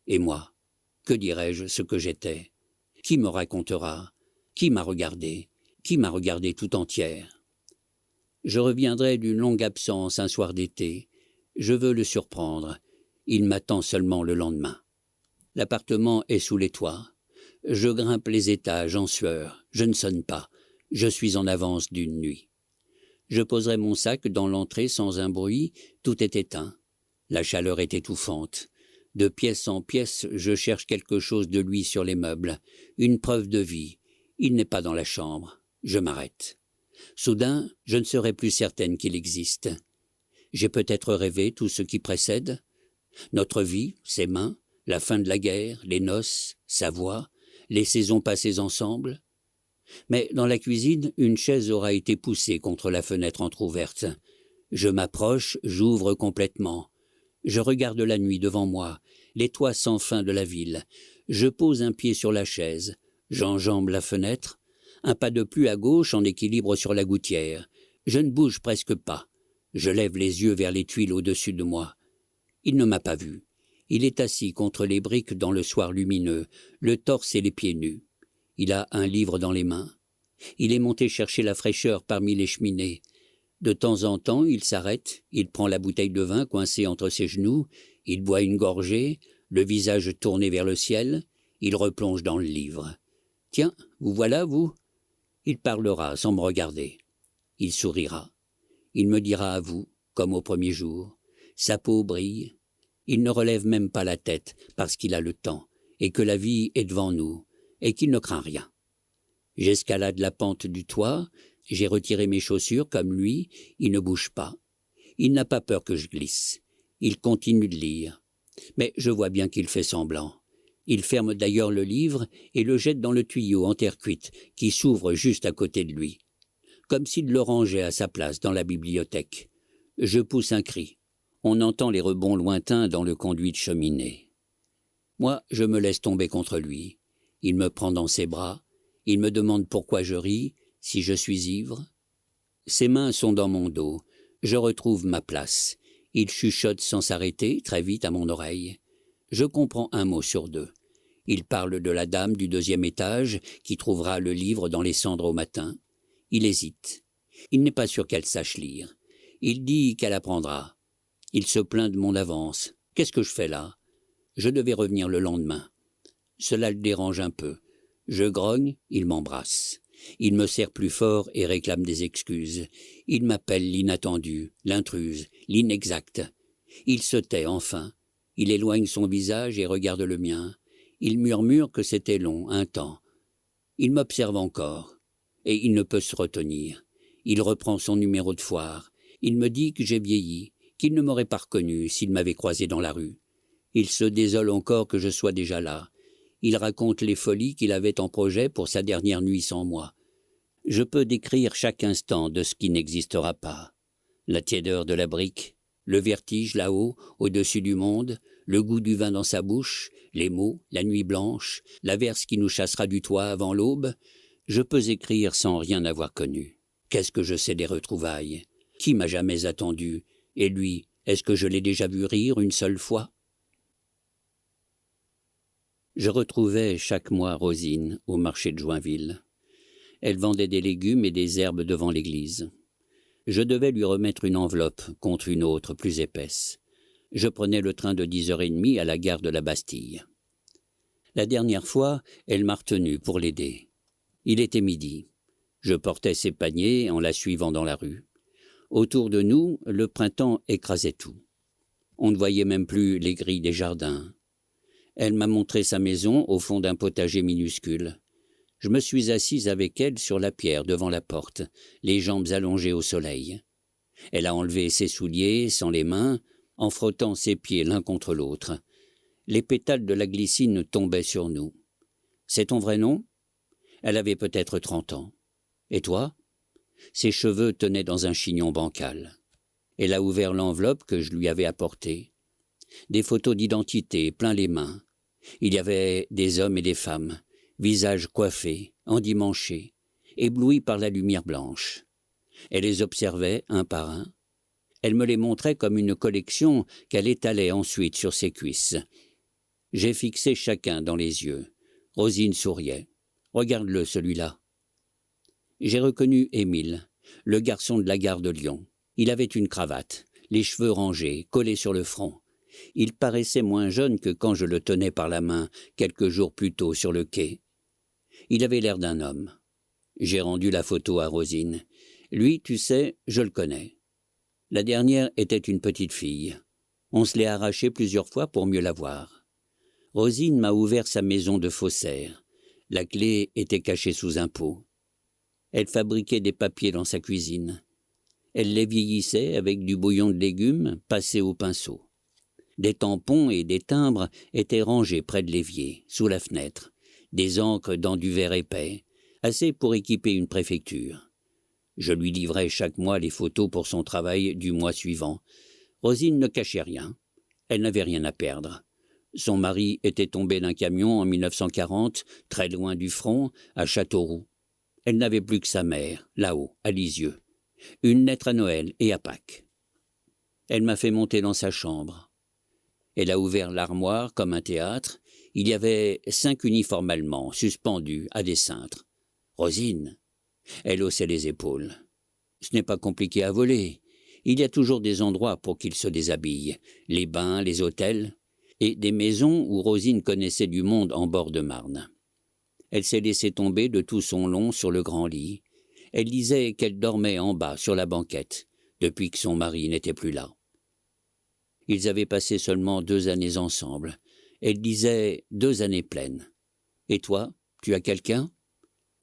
Et moi, que dirais-je ce que j'étais? Qui me racontera? Qui m'a regardé? Qui m'a regardé tout entière? Je reviendrai d'une longue absence un soir d'été. Je veux le surprendre. Il m'attend seulement le lendemain. L'appartement est sous les toits. Je grimpe les étages en sueur. Je ne sonne pas. Je suis en avance d'une nuit. Je poserai mon sac dans l'entrée sans un bruit. Tout est éteint. La chaleur est étouffante. De pièce en pièce, je cherche quelque chose de lui sur les meubles. Une preuve de vie. Il n'est pas dans la chambre. Je m'arrête. Soudain, je ne serai plus certaine qu'il existe. J'ai peut-être rêvé tout ce qui précède. Notre vie, ses mains, la fin de la guerre, les noces, sa voix, les saisons passées ensemble. Mais dans la cuisine, une chaise aura été poussée contre la fenêtre entr'ouverte. Je m'approche, j'ouvre complètement. Je regarde la nuit devant moi, les toits sans fin de la ville. Je pose un pied sur la chaise, j'enjambe la fenêtre, un pas de plus à gauche en équilibre sur la gouttière. Je ne bouge presque pas. Je lève les yeux vers les tuiles au-dessus de moi. Il ne m'a pas vu. Il est assis contre les briques dans le soir lumineux, le torse et les pieds nus. Il a un livre dans les mains. Il est monté chercher la fraîcheur parmi les cheminées. De temps en temps, il s'arrête, il prend la bouteille de vin coincée entre ses genoux, il boit une gorgée, le visage tourné vers le ciel, il replonge dans le livre. « Tiens, vous voilà, vous ?» Il parlera sans me regarder. Il sourira. Il me dira à vous, comme au premier jour. Sa peau brille. Il ne relève même pas la tête parce qu'il a le temps et que la vie est devant nous et qu'il ne craint rien. J'escalade la pente du toit, j'ai retiré mes chaussures comme lui, il ne bouge pas. Il n'a pas peur que je glisse. Il continue de lire. Mais je vois bien qu'il fait semblant. Il ferme d'ailleurs le livre et le jette dans le tuyau en terre cuite qui s'ouvre juste à côté de lui, comme s'il le rangeait à sa place dans la bibliothèque. Je pousse un cri. On entend les rebonds lointains dans le conduit de cheminée. Moi, je me laisse tomber contre lui. Il me prend dans ses bras. Il me demande pourquoi je ris, si je suis ivre. Ses mains sont dans mon dos. Je retrouve ma place. Il chuchote sans s'arrêter, très vite à mon oreille. Je comprends un mot sur deux. Il parle de la dame du 2e étage qui trouvera le livre dans les cendres au matin. Il hésite. Il n'est pas sûr qu'elle sache lire. Il dit qu'elle apprendra. Il se plaint de mon avance. Qu'est-ce que je fais là? Je devais revenir le lendemain. Cela le dérange un peu. Je grogne, il m'embrasse. Il me serre plus fort et réclame des excuses. Il m'appelle l'inattendu, l'intruse, l'inexact. Il se tait enfin. Il éloigne son visage et regarde le mien. Il murmure que c'était long, un temps. Il m'observe encore. Et il ne peut se retenir. Il reprend son numéro de foire. Il me dit que j'ai vieilli, qu'il ne m'aurait pas reconnu s'il m'avait croisé dans la rue. Il se désole encore que je sois déjà là. Il raconte les folies qu'il avait en projet pour sa dernière nuit sans moi. Je peux décrire chaque instant de ce qui n'existera pas. La tiédeur de la brique, le vertige là-haut, au-dessus du monde, le goût du vin dans sa bouche, les mots, la nuit blanche, l'averse qui nous chassera du toit avant l'aube. Je peux écrire sans rien avoir connu. Qu'est-ce que je sais des retrouvailles? Qui m'a jamais attendu? Et lui, est-ce que je l'ai déjà vu rire une seule fois? Je retrouvais chaque mois Rosine au marché de Joinville. Elle vendait des légumes et des herbes devant l'église. Je devais lui remettre une enveloppe contre une autre plus épaisse. Je prenais le train de 10h30 à la gare de la Bastille. La dernière fois, elle m'a retenu pour l'aider. Il était midi. Je portais ses paniers en la suivant dans la rue. Autour de nous, le printemps écrasait tout. On ne voyait même plus les grilles des jardins. Elle m'a montré sa maison au fond d'un potager minuscule. Je me suis assise avec elle sur la pierre devant la porte, les jambes allongées au soleil. Elle a enlevé ses souliers sans les mains, en frottant ses pieds l'un contre l'autre. Les pétales de la glycine tombaient sur nous. « C'est ton vrai nom ?» Elle avait peut-être 30 ans. « Et toi ?» Ses cheveux tenaient dans un chignon bancal. Elle a ouvert l'enveloppe que je lui avais apportée. Des photos d'identité plein les mains. Il y avait des hommes et des femmes, visages coiffés, endimanchés, éblouis par la lumière blanche. Elle les observait un par un. Elle me les montrait comme une collection qu'elle étalait ensuite sur ses cuisses. J'ai fixé chacun dans les yeux. Rosine souriait. « Regarde-le, celui-là. » J'ai reconnu Émile, le garçon de la gare de Lyon. Il avait une cravate, les cheveux rangés, collés sur le front. Il paraissait moins jeune que quand je le tenais par la main quelques jours plus tôt sur le quai. Il avait l'air d'un homme. J'ai rendu la photo à Rosine. Lui, tu sais, je le connais. La dernière était une petite fille. On se l'est arrachée plusieurs fois pour mieux la voir. Rosine m'a ouvert sa maison de faussaire. La clé était cachée sous un pot. Elle fabriquait des papiers dans sa cuisine. Elle les vieillissait avec du bouillon de légumes passé au pinceau. Des tampons et des timbres étaient rangés près de l'évier, sous la fenêtre, des encres dans du verre épais, assez pour équiper une préfecture. Je lui livrais chaque mois les photos pour son travail du mois suivant. Rosine ne cachait rien. Elle n'avait rien à perdre. Son mari était tombé d'un camion en 1940, très loin du front, à Châteauroux. Elle n'avait plus que sa mère, là-haut, à Lisieux. Une lettre à Noël et à Pâques. Elle m'a fait monter dans sa chambre. Elle a ouvert l'armoire comme un théâtre. Il y avait 5 uniformes allemands suspendus à des cintres. Rosine. Elle haussait les épaules. Ce n'est pas compliqué à voler. Il y a toujours des endroits pour qu'ils se déshabillent. Les bains, les hôtels, et des maisons où Rosine connaissait du monde en bord de Marne. Elle s'est laissée tomber de tout son long sur le grand lit. Elle disait qu'elle dormait en bas sur la banquette, depuis que son mari n'était plus là. Ils avaient passé seulement 2 années ensemble. Elle disait 2 années pleines. « Et toi, tu as quelqu'un ?»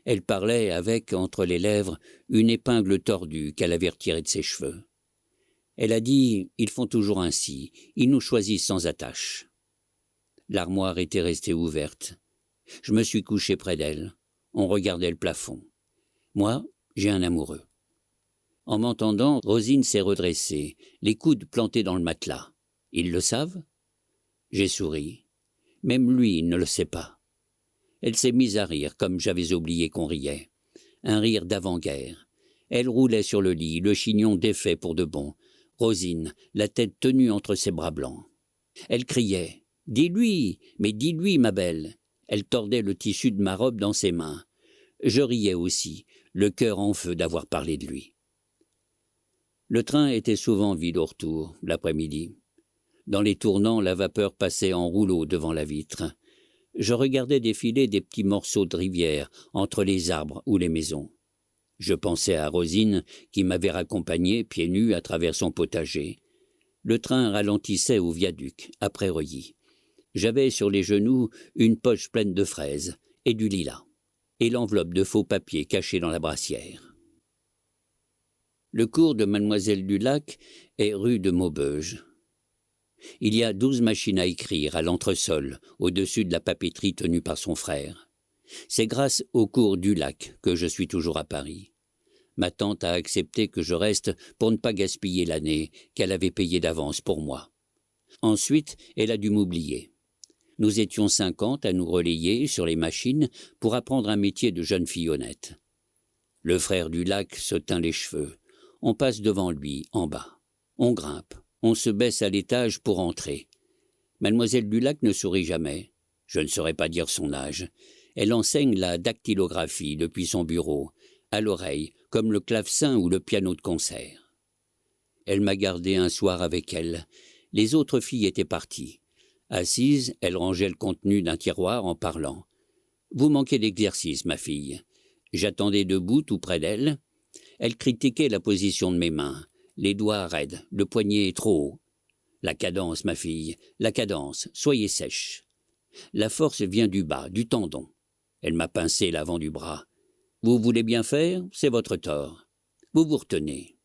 Elle parlait avec, entre les lèvres, une épingle tordue qu'elle avait retirée de ses cheveux. Elle a dit « Ils font toujours ainsi, ils nous choisissent sans attache. » L'armoire était restée ouverte. Je me suis couché près d'elle. On regardait le plafond. Moi, j'ai un amoureux. En m'entendant, Rosine s'est redressée, les coudes plantés dans le matelas. Ils le savent ? J'ai souri. Même lui, il ne le sait pas. Elle s'est mise à rire, comme j'avais oublié qu'on riait. Un rire d'avant-guerre. Elle roulait sur le lit, le chignon défait pour de bon. Rosine, la tête tenue entre ses bras blancs. Elle criait « Dis-lui, mais dis-lui, ma belle !» Elle tordait le tissu de ma robe dans ses mains. Je riais aussi, le cœur en feu d'avoir parlé de lui. Le train était souvent vide au retour, l'après-midi. Dans les tournants, la vapeur passait en rouleau devant la vitre. je regardais défiler des petits morceaux de rivière entre les arbres ou les maisons. Je pensais à Rosine qui m'avait raccompagné pieds nus à travers son potager. Le train ralentissait au viaduc, après Reuilly. J'avais sur les genoux une poche pleine de fraises et du lilas, et l'enveloppe de faux papier cachée dans la brassière. Le cours de Mademoiselle Dulac est rue de Maubeuge. Il y a 12 machines à écrire à l'entresol, au-dessus de la papeterie tenue par son frère. C'est grâce au cours Dulac que je suis toujours à Paris. Ma tante a accepté que je reste pour ne pas gaspiller l'année qu'elle avait payée d'avance pour moi. Ensuite, elle a dû m'oublier. Nous étions 50 à nous relayer sur les machines pour apprendre un métier de jeune fille honnête. Le frère Dulac se teint les cheveux. On passe devant lui, en bas. On grimpe. On se baisse à l'étage pour entrer. Mademoiselle Dulac ne sourit jamais. Je ne saurais pas dire son âge. Elle enseigne la dactylographie depuis son bureau, à l'oreille, comme le clavecin ou le piano de concert. Elle m'a gardé un soir avec elle. Les autres filles étaient parties. Assise, elle rangeait le contenu d'un tiroir en parlant. « Vous manquez d'exercice, ma fille. » J'attendais debout tout près d'elle. Elle critiquait la position de mes mains. Les doigts raides, le poignet trop haut. « La cadence, ma fille, la cadence, soyez sèche. » La force vient du bas, du tendon. Elle m'a pincé l'avant du bras. « Vous voulez bien faire, c'est votre tort. Vous vous retenez. »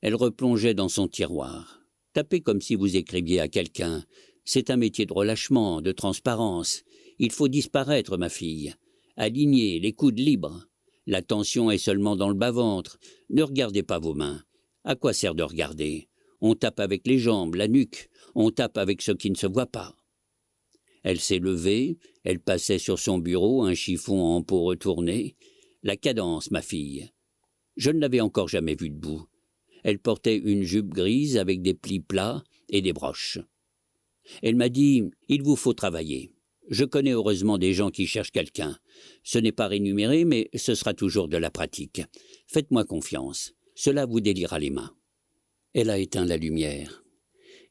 Elle replongeait dans son tiroir. « Tapez comme si vous écriviez à quelqu'un. C'est un métier de relâchement, de transparence. Il faut disparaître, ma fille. Alignez les coudes libres. La tension est seulement dans le bas-ventre. Ne regardez pas vos mains. À quoi sert de regarder? On tape avec les jambes, la nuque. On tape avec ce qui ne se voit pas. » Elle s'est levée. Elle passait sur son bureau un chiffon en peau retournée. « La cadence, ma fille. » Je ne l'avais encore jamais vue debout. Elle portait une jupe grise avec des plis plats et des broches. Elle m'a dit « Il vous faut travailler. Je connais heureusement des gens qui cherchent quelqu'un. Ce n'est pas rémunéré, mais ce sera toujours de la pratique. Faites-moi confiance. Cela vous déliera les mains. » Elle a éteint la lumière.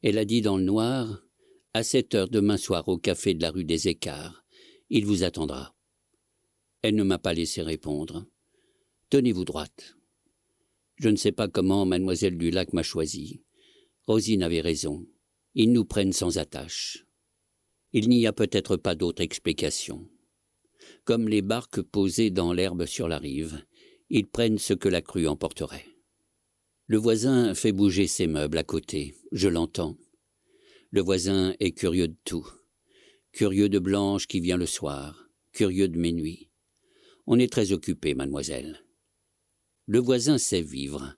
Elle a dit dans le noir « À 7 heures demain soir au café de la rue des Écarts. Il vous attendra. » Elle ne m'a pas laissé répondre. « Tenez-vous droite. » Je ne sais pas comment Mademoiselle Dulac m'a choisi. Rosine avait raison. Ils nous prennent sans attache. Il n'y a peut-être pas d'autre explication. Comme les barques posées dans l'herbe sur la rive, ils prennent ce que la crue emporterait. Le voisin fait bouger ses meubles à côté, je l'entends. Le voisin est curieux de tout. Curieux de Blanche qui vient le soir, curieux de mes nuits. On est très occupé, mademoiselle. Le voisin sait vivre.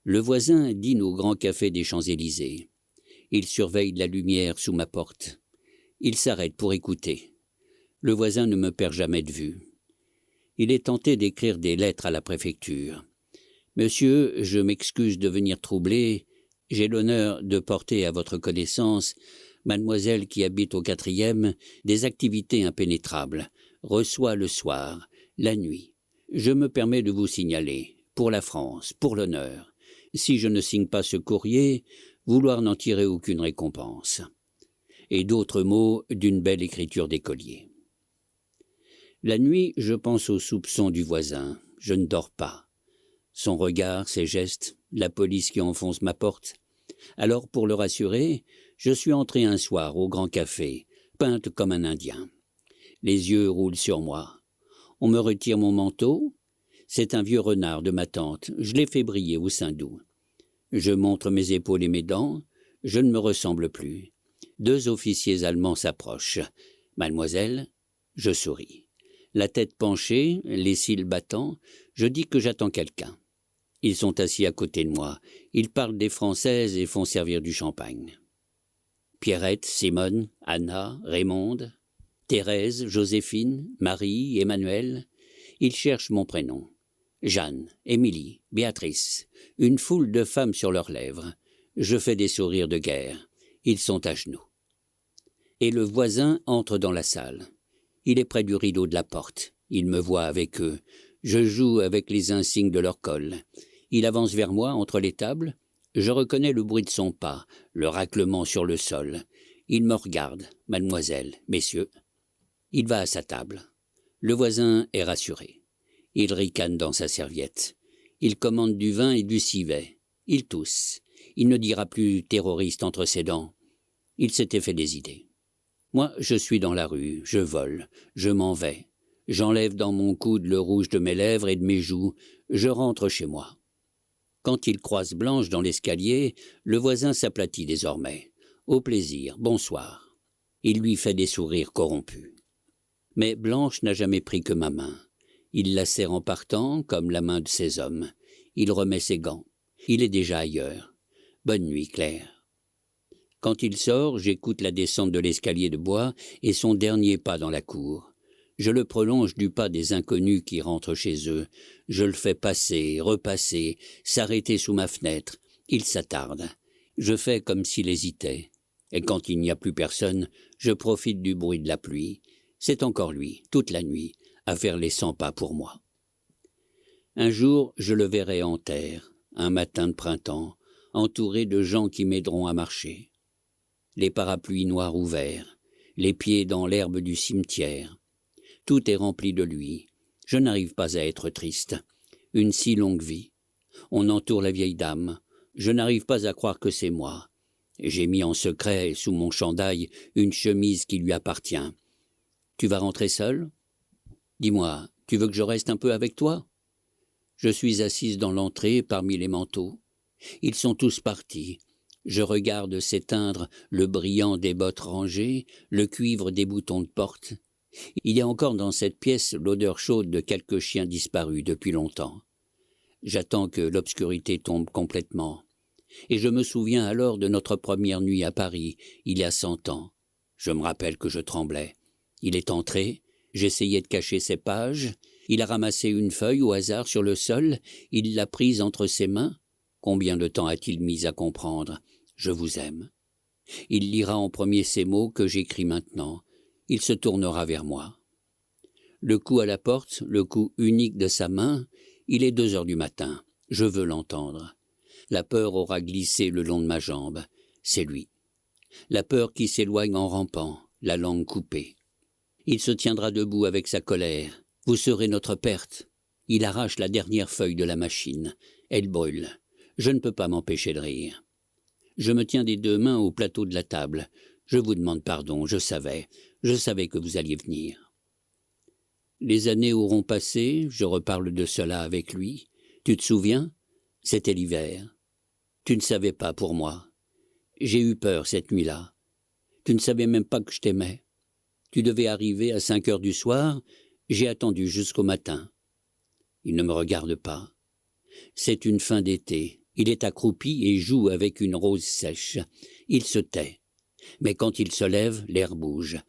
Le voisin dîne au grand café des Champs-Élysées. Il surveille la lumière sous ma porte. Il s'arrête pour écouter. Le voisin ne me perd jamais de vue. Il est tenté d'écrire des lettres à la préfecture. « Monsieur, je m'excuse de venir troubler. J'ai l'honneur de porter à votre connaissance, mademoiselle qui habite au 4e, des activités impénétrables, reçoit le soir, la nuit. Je me permets de vous signaler, pour la France, pour l'honneur. Si je ne signe pas ce courrier, vouloir n'en tirer aucune récompense. » Et d'autres mots d'une belle écriture d'écolier. La nuit, je pense aux soupçons du voisin. Je ne dors pas. Son regard, ses gestes, la police qui enfonce ma porte. Alors, pour le rassurer, je suis entré un soir au grand café, peinte comme un Indien. Les yeux roulent sur moi. On me retire mon manteau. C'est un vieux renard de ma tante. Je l'ai fait briller au Saint-Doux. Je montre mes épaules et mes dents. Je ne me ressemble plus. 2 officiers allemands s'approchent. « Mademoiselle ?» Je souris. La tête penchée, les cils battants, je dis que j'attends quelqu'un. Ils sont assis à côté de moi. Ils parlent des Françaises et font servir du champagne. Pierrette, Simone, Anna, Raymonde, Thérèse, Joséphine, Marie, Emmanuel. Ils cherchent mon prénom. Jeanne, Émilie, Béatrice. Une foule de femmes sur leurs lèvres. Je fais des sourires de guerre. Ils sont à genoux. Et le voisin entre dans la salle. Il est près du rideau de la porte. Il me voit avec eux. Je joue avec les insignes de leur col. Il avance vers moi entre les tables. Je reconnais le bruit de son pas, le raclement sur le sol. Il me regarde, mademoiselle, messieurs. Il va à sa table. Le voisin est rassuré. Il ricane dans sa serviette. Il commande du vin et du civet. Il tousse. Il ne dira plus terroriste entre ses dents. Il s'était fait des idées. Moi, je suis dans la rue, je vole, je m'en vais. J'enlève dans mon coude le rouge de mes lèvres et de mes joues. Je rentre chez moi. Quand il croise Blanche dans l'escalier, le voisin s'aplatit désormais. Au plaisir, bonsoir. Il lui fait des sourires corrompus. Mais Blanche n'a jamais pris que ma main. Il la serre en partant, comme la main de ses hommes. Il remet ses gants. Il est déjà ailleurs. Bonne nuit, Claire. Quand il sort, j'écoute la descente de l'escalier de bois et son dernier pas dans la cour. Je le prolonge du pas des inconnus qui rentrent chez eux. Je le fais passer, repasser, s'arrêter sous ma fenêtre. Il s'attarde. Je fais comme s'il hésitait. Et quand il n'y a plus personne, je profite du bruit de la pluie. C'est encore lui, toute la nuit, à faire les 100 pas pour moi. Un jour, je le verrai en terre, un matin de printemps, entouré de gens qui m'aideront à marcher. Les parapluies noirs ouverts, les pieds dans l'herbe du cimetière. Tout est rempli de lui. Je n'arrive pas à être triste. Une si longue vie. On entoure la vieille dame. Je n'arrive pas à croire que c'est moi. J'ai mis en secret, sous mon chandail, une chemise qui lui appartient. Tu vas rentrer seul ? Dis-moi, tu veux que je reste un peu avec toi ? Je suis assise dans l'entrée, parmi les manteaux. Ils sont tous partis. Je regarde s'éteindre le brillant des bottes rangées, le cuivre des boutons de porte. Il y a encore dans cette pièce l'odeur chaude de quelques chiens disparus depuis longtemps. J'attends que l'obscurité tombe complètement. Et je me souviens alors de notre première nuit à Paris, il y a 100 ans. Je me rappelle que je tremblais. Il est entré, j'essayais de cacher ses pages. Il a ramassé une feuille au hasard sur le sol, il l'a prise entre ses mains. Combien de temps a-t-il mis à comprendre ? Je vous aime. Il lira en premier ces mots que j'écris maintenant. Il se tournera vers moi. Le coup à la porte, le coup unique de sa main, il est 2 heures du matin. Je veux l'entendre. La peur aura glissé le long de ma jambe. C'est lui. La peur qui s'éloigne en rampant, la langue coupée. Il se tiendra debout avec sa colère. Vous serez notre perte. Il arrache la dernière feuille de la machine. Elle brûle. Je ne peux pas m'empêcher de rire. Je me tiens des 2 mains au plateau de la table. Je vous demande pardon, je savais que vous alliez venir. Les années auront passé, je reparle de cela avec lui. Tu te souviens ? C'était l'hiver. Tu ne savais pas pour moi. J'ai eu peur cette nuit-là. Tu ne savais même pas que je t'aimais. Tu devais arriver à 5 heures du soir, j'ai attendu jusqu'au matin. Il ne me regarde pas. C'est une fin d'été. Il est accroupi et joue avec une rose sèche. Il se tait. Mais quand il se lève, l'air bouge.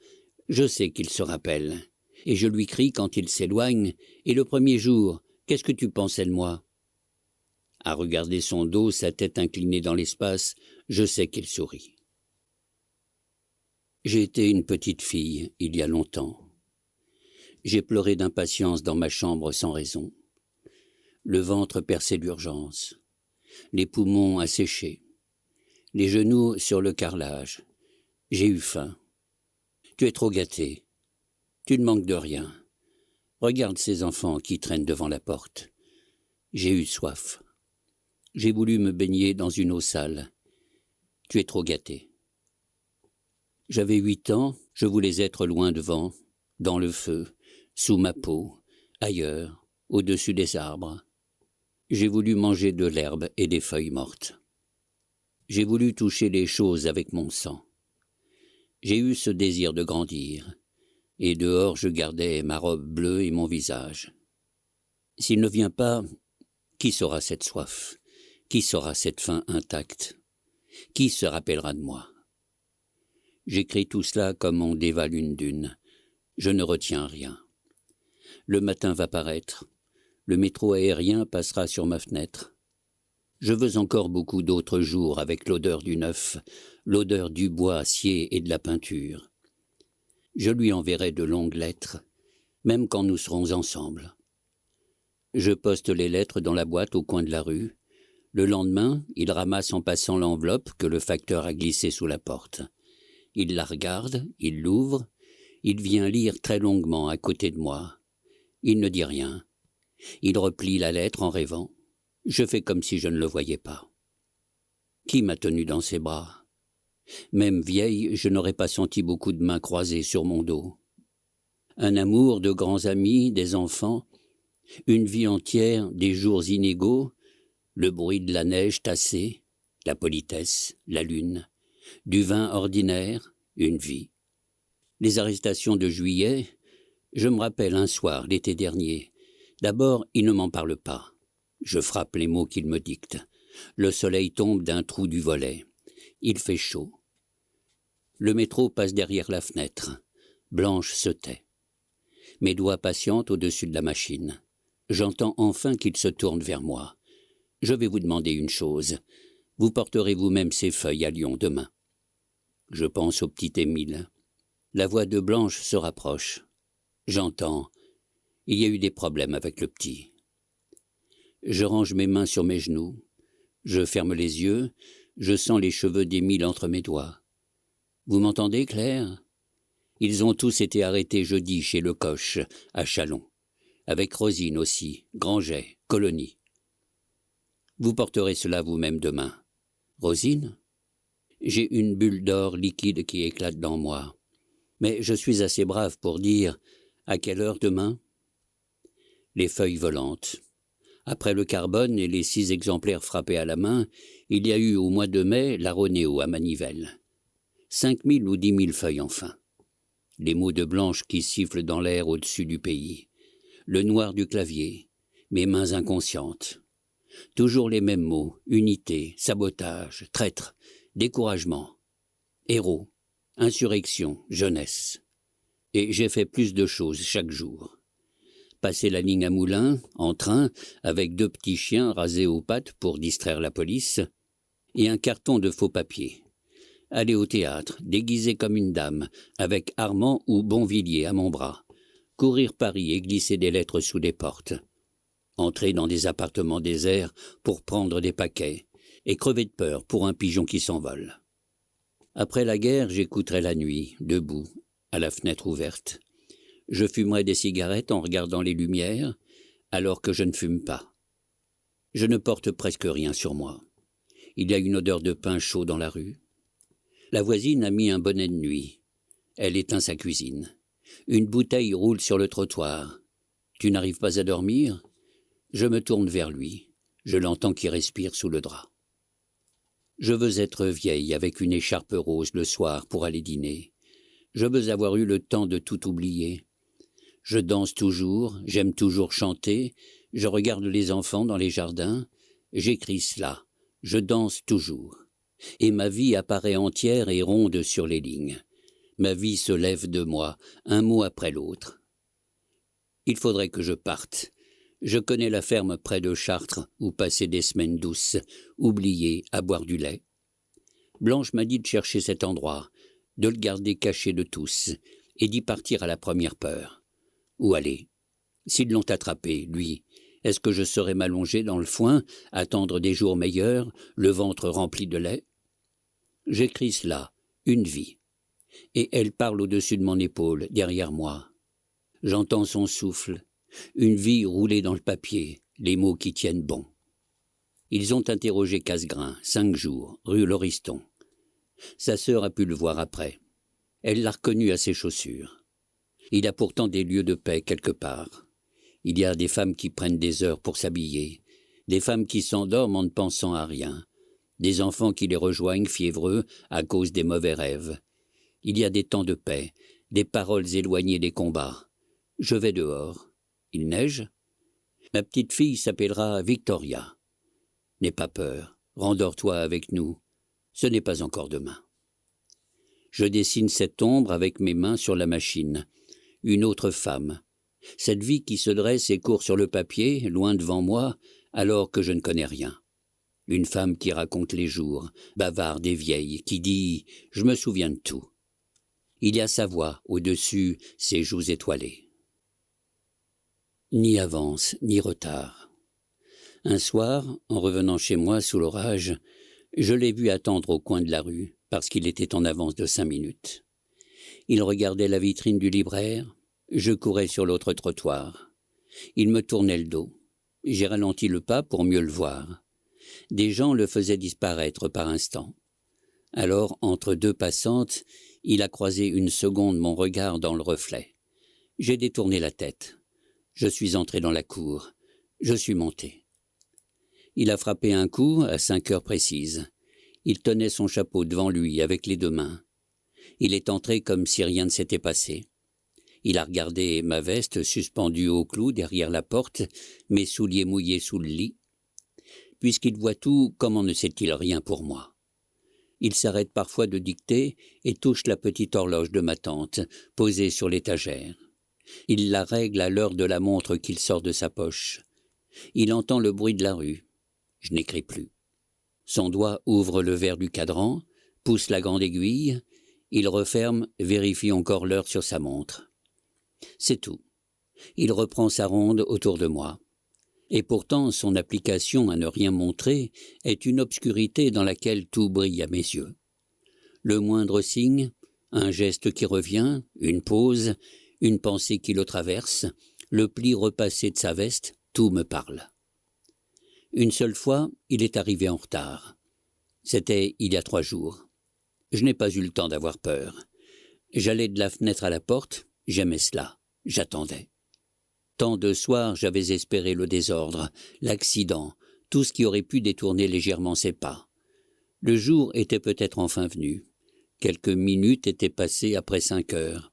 Je sais qu'il se rappelle. Et je lui crie quand il s'éloigne. Et le premier jour, qu'est-ce que tu pensais de moi ? À regarder son dos, sa tête inclinée dans l'espace, je sais qu'il sourit. J'ai été une petite fille, il y a longtemps. J'ai pleuré d'impatience dans ma chambre sans raison. Le ventre percé d'urgence. Les poumons asséchés. Les genoux sur le carrelage. J'ai eu faim. Tu es trop gâté. Tu ne manques de rien. Regarde ces enfants qui traînent devant la porte. J'ai eu soif. J'ai voulu me baigner dans une eau sale. Tu es trop gâté. J'avais 8 ans, je voulais être loin devant, dans le feu, sous ma peau, ailleurs, au-dessus des arbres. J'ai voulu manger de l'herbe et des feuilles mortes. J'ai voulu toucher les choses avec mon sang. J'ai eu ce désir de grandir, et dehors je gardais ma robe bleue et mon visage. S'il ne vient pas, qui saura cette soif ? Qui saura cette faim intacte ? Qui se rappellera de moi ? J'écris tout cela comme on dévale une dune. Je ne retiens rien. Le matin va paraître. Le métro aérien passera sur ma fenêtre. Je veux encore beaucoup d'autres jours avec l'odeur du neuf, l'odeur du bois acier et de la peinture. Je lui enverrai de longues lettres, même quand nous serons ensemble. Je poste les lettres dans la boîte au coin de la rue. Le lendemain, il ramasse en passant l'enveloppe que le facteur a glissée sous la porte. Il la regarde, il l'ouvre, Il vient lire très longuement à côté de moi. Il ne dit rien. Il replie la lettre en rêvant. Je fais comme si je ne le voyais pas. Qui m'a tenu dans ses bras? Même vieille, je n'aurais pas senti beaucoup de mains croisées sur mon dos. Un amour, de grands amis, des enfants, une vie entière, des jours inégaux, le bruit de la neige tassée, la politesse, la lune, du vin ordinaire, une vie. Les arrestations de juillet, je me rappelle un soir, l'été dernier. D'abord, il ne m'en parle pas. Je frappe les mots qu'il me dicte. Le soleil tombe d'un trou du volet. Il fait chaud. Le métro passe derrière la fenêtre. Blanche se tait. Mes doigts patientent au-dessus de la machine. J'entends enfin qu'il se tourne vers moi. Je vais vous demander une chose. Vous porterez vous-même ces feuilles à Lyon demain. Je pense au petit Émile. La voix de Blanche se rapproche. J'entends. Il y a eu des problèmes avec le petit. Je range mes mains sur mes genoux. Je ferme les yeux. Je sens les cheveux d'Émile entre mes doigts. Vous m'entendez, Claire? Ils ont tous été arrêtés jeudi chez Le Coche, à Châlons. Avec Rosine aussi, Granget, Colonie. Vous porterez cela vous-même demain. Rosine? J'ai une bulle d'or liquide qui éclate dans moi. Mais je suis assez brave pour dire « À quelle heure demain ?» Les feuilles volantes. Après le Carbone et les 6 exemplaires frappés à la main, il y a eu au mois de mai la Ronéo à Manivelle. 5 000 ou 10 000 feuilles enfin. Les mots de Blanche qui sifflent dans l'air au-dessus du pays. Le noir du clavier. Mes mains inconscientes. Toujours les mêmes mots. Unité, sabotage, traître, découragement. Héros, insurrection, jeunesse. Et j'ai fait plus de choses chaque jour. Passer la ligne à Moulins, en train, avec 2 petits chiens rasés aux pattes pour distraire la police, et un carton de faux papiers. Aller au théâtre, déguisé comme une dame, avec Armand ou Bonvilliers à mon bras. Courir Paris et glisser des lettres sous des portes. Entrer dans des appartements déserts pour prendre des paquets, et crever de peur pour un pigeon qui s'envole. Après la guerre, j'écouterai la nuit, debout, à la fenêtre ouverte. Je fumerai des cigarettes en regardant les lumières, alors que je ne fume pas. Je ne porte presque rien sur moi. Il y a une odeur de pain chaud dans la rue. La voisine a mis un bonnet de nuit. Elle éteint sa cuisine. Une bouteille roule sur le trottoir. Tu n'arrives pas à dormir? Je me tourne vers lui. Je l'entends qui respire sous le drap. Je veux être vieille avec une écharpe rose le soir pour aller dîner. Je veux avoir eu le temps de tout oublier. Je danse toujours, j'aime toujours chanter, je regarde les enfants dans les jardins, j'écris cela, je danse toujours. Et ma vie apparaît entière et ronde sur les lignes. Ma vie se lève de moi, un mot après l'autre. Il faudrait que je parte. Je connais la ferme près de Chartres, où passer des semaines douces, oubliées, à boire du lait. Blanche m'a dit de chercher cet endroit, de le garder caché de tous, et d'y partir à la première peur. Où aller? S'ils l'ont attrapé, lui, est-ce que je serais m'allonger dans le foin, attendre des jours meilleurs, le ventre rempli de lait? J'écris cela, une vie. Et elle parle au-dessus de mon épaule, derrière moi. J'entends son souffle, une vie roulée dans le papier, les mots qui tiennent bon. Ils ont interrogé Casgrain, 5 jours, rue Lauriston. Sa sœur a pu le voir après. Elle l'a reconnu à ses chaussures. Il y a pourtant des lieux de paix quelque part. Il y a des femmes qui prennent des heures pour s'habiller, des femmes qui s'endorment en ne pensant à rien, des enfants qui les rejoignent fiévreux à cause des mauvais rêves. Il y a des temps de paix, des paroles éloignées des combats. Je vais dehors. Il neige? Ma petite fille s'appellera Victoria. N'aie pas peur, rendors-toi avec nous. Ce n'est pas encore demain. Je dessine cette ombre avec mes mains sur la machine. Une autre femme. Cette vie qui se dresse et court sur le papier, loin devant moi, alors que je ne connais rien. Une femme qui raconte les jours, bavarde et vieille, qui dit « Je me souviens de tout ». Il y a sa voix, au-dessus, ses joues étoilées. Ni avance, ni retard. Un soir, en revenant chez moi sous l'orage, je l'ai vu attendre au coin de la rue, parce qu'il était en avance de 5 minutes. Il regardait la vitrine du libraire. Je courais sur l'autre trottoir. Il me tournait le dos. J'ai ralenti le pas pour mieux le voir. Des gens le faisaient disparaître par instants. Alors, entre deux passantes, il a croisé une seconde mon regard dans le reflet. J'ai détourné la tête. Je suis entré dans la cour. Je suis monté. Il a frappé un coup à 5 heures précises. Il tenait son chapeau devant lui avec les 2 mains. Il est entré comme si rien ne s'était passé. Il a regardé ma veste suspendue au clou derrière la porte, mes souliers mouillés sous le lit. Puisqu'il voit tout, comment ne sait-il rien pour moi? Il s'arrête parfois de dicter et touche la petite horloge de ma tante, posée sur l'étagère. Il la règle à l'heure de la montre qu'il sort de sa poche. Il entend le bruit de la rue. Je n'écris plus. Son doigt ouvre le verre du cadran, pousse la grande aiguille. Il referme, vérifie encore l'heure sur sa montre. C'est tout. Il reprend sa ronde autour de moi. Et pourtant, son application à ne rien montrer est une obscurité dans laquelle tout brille à mes yeux. Le moindre signe, un geste qui revient, une pause, une pensée qui le traverse, le pli repassé de sa veste, tout me parle. Une seule fois, il est arrivé en retard. C'était il y a 3 jours. Je n'ai pas eu le temps d'avoir peur. J'allais de la fenêtre à la porte, j'aimais cela, j'attendais. Tant de soirs j'avais espéré le désordre, l'accident, tout ce qui aurait pu détourner légèrement ses pas. Le jour était peut-être enfin venu. Quelques minutes étaient passées après 5 heures.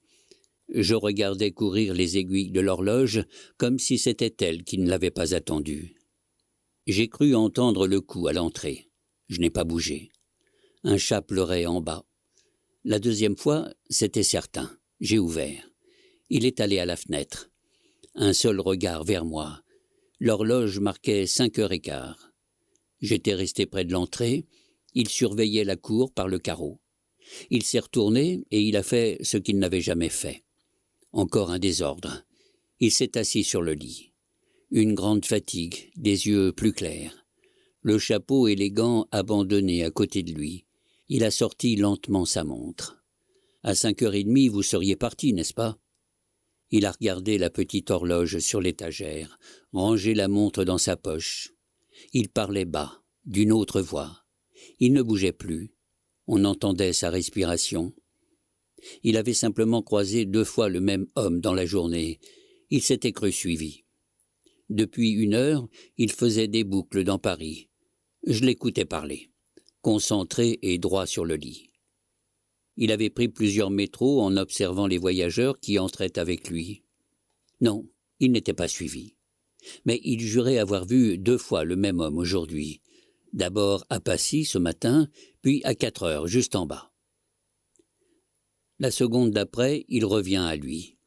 Je regardais courir les aiguilles de l'horloge comme si c'était elle qui ne l'avait pas attendu. J'ai cru entendre le coup à l'entrée. Je n'ai pas bougé. Un chat pleurait en bas. La 2e fois, c'était certain. J'ai ouvert. Il est allé à la fenêtre. Un seul regard vers moi. L'horloge marquait 5h15. J'étais resté près de l'entrée. Il surveillait la cour par le carreau. Il s'est retourné et il a fait ce qu'il n'avait jamais fait. Encore un désordre. Il s'est assis sur le lit. Une grande fatigue, des yeux plus clairs. Le chapeau et les gants abandonnés à côté de lui. Il a sorti lentement sa montre. À 5h30, vous seriez parti, n'est-ce pas? Il a regardé la petite horloge sur l'étagère, rangé la montre dans sa poche. Il parlait bas, d'une autre voix. Il ne bougeait plus. On entendait sa respiration. Il avait simplement croisé 2 fois le même homme dans la journée. Il s'était cru suivi. Depuis 1 heure, il faisait des boucles dans Paris. Je l'écoutais parler, concentré et droit sur le lit. Il avait pris plusieurs métros en observant les voyageurs qui entraient avec lui. Non, il n'était pas suivi. Mais il jurait avoir vu 2 fois le même homme aujourd'hui. D'abord à Passy ce matin, puis à 4 heures, juste en bas. La seconde d'après, il revient à lui.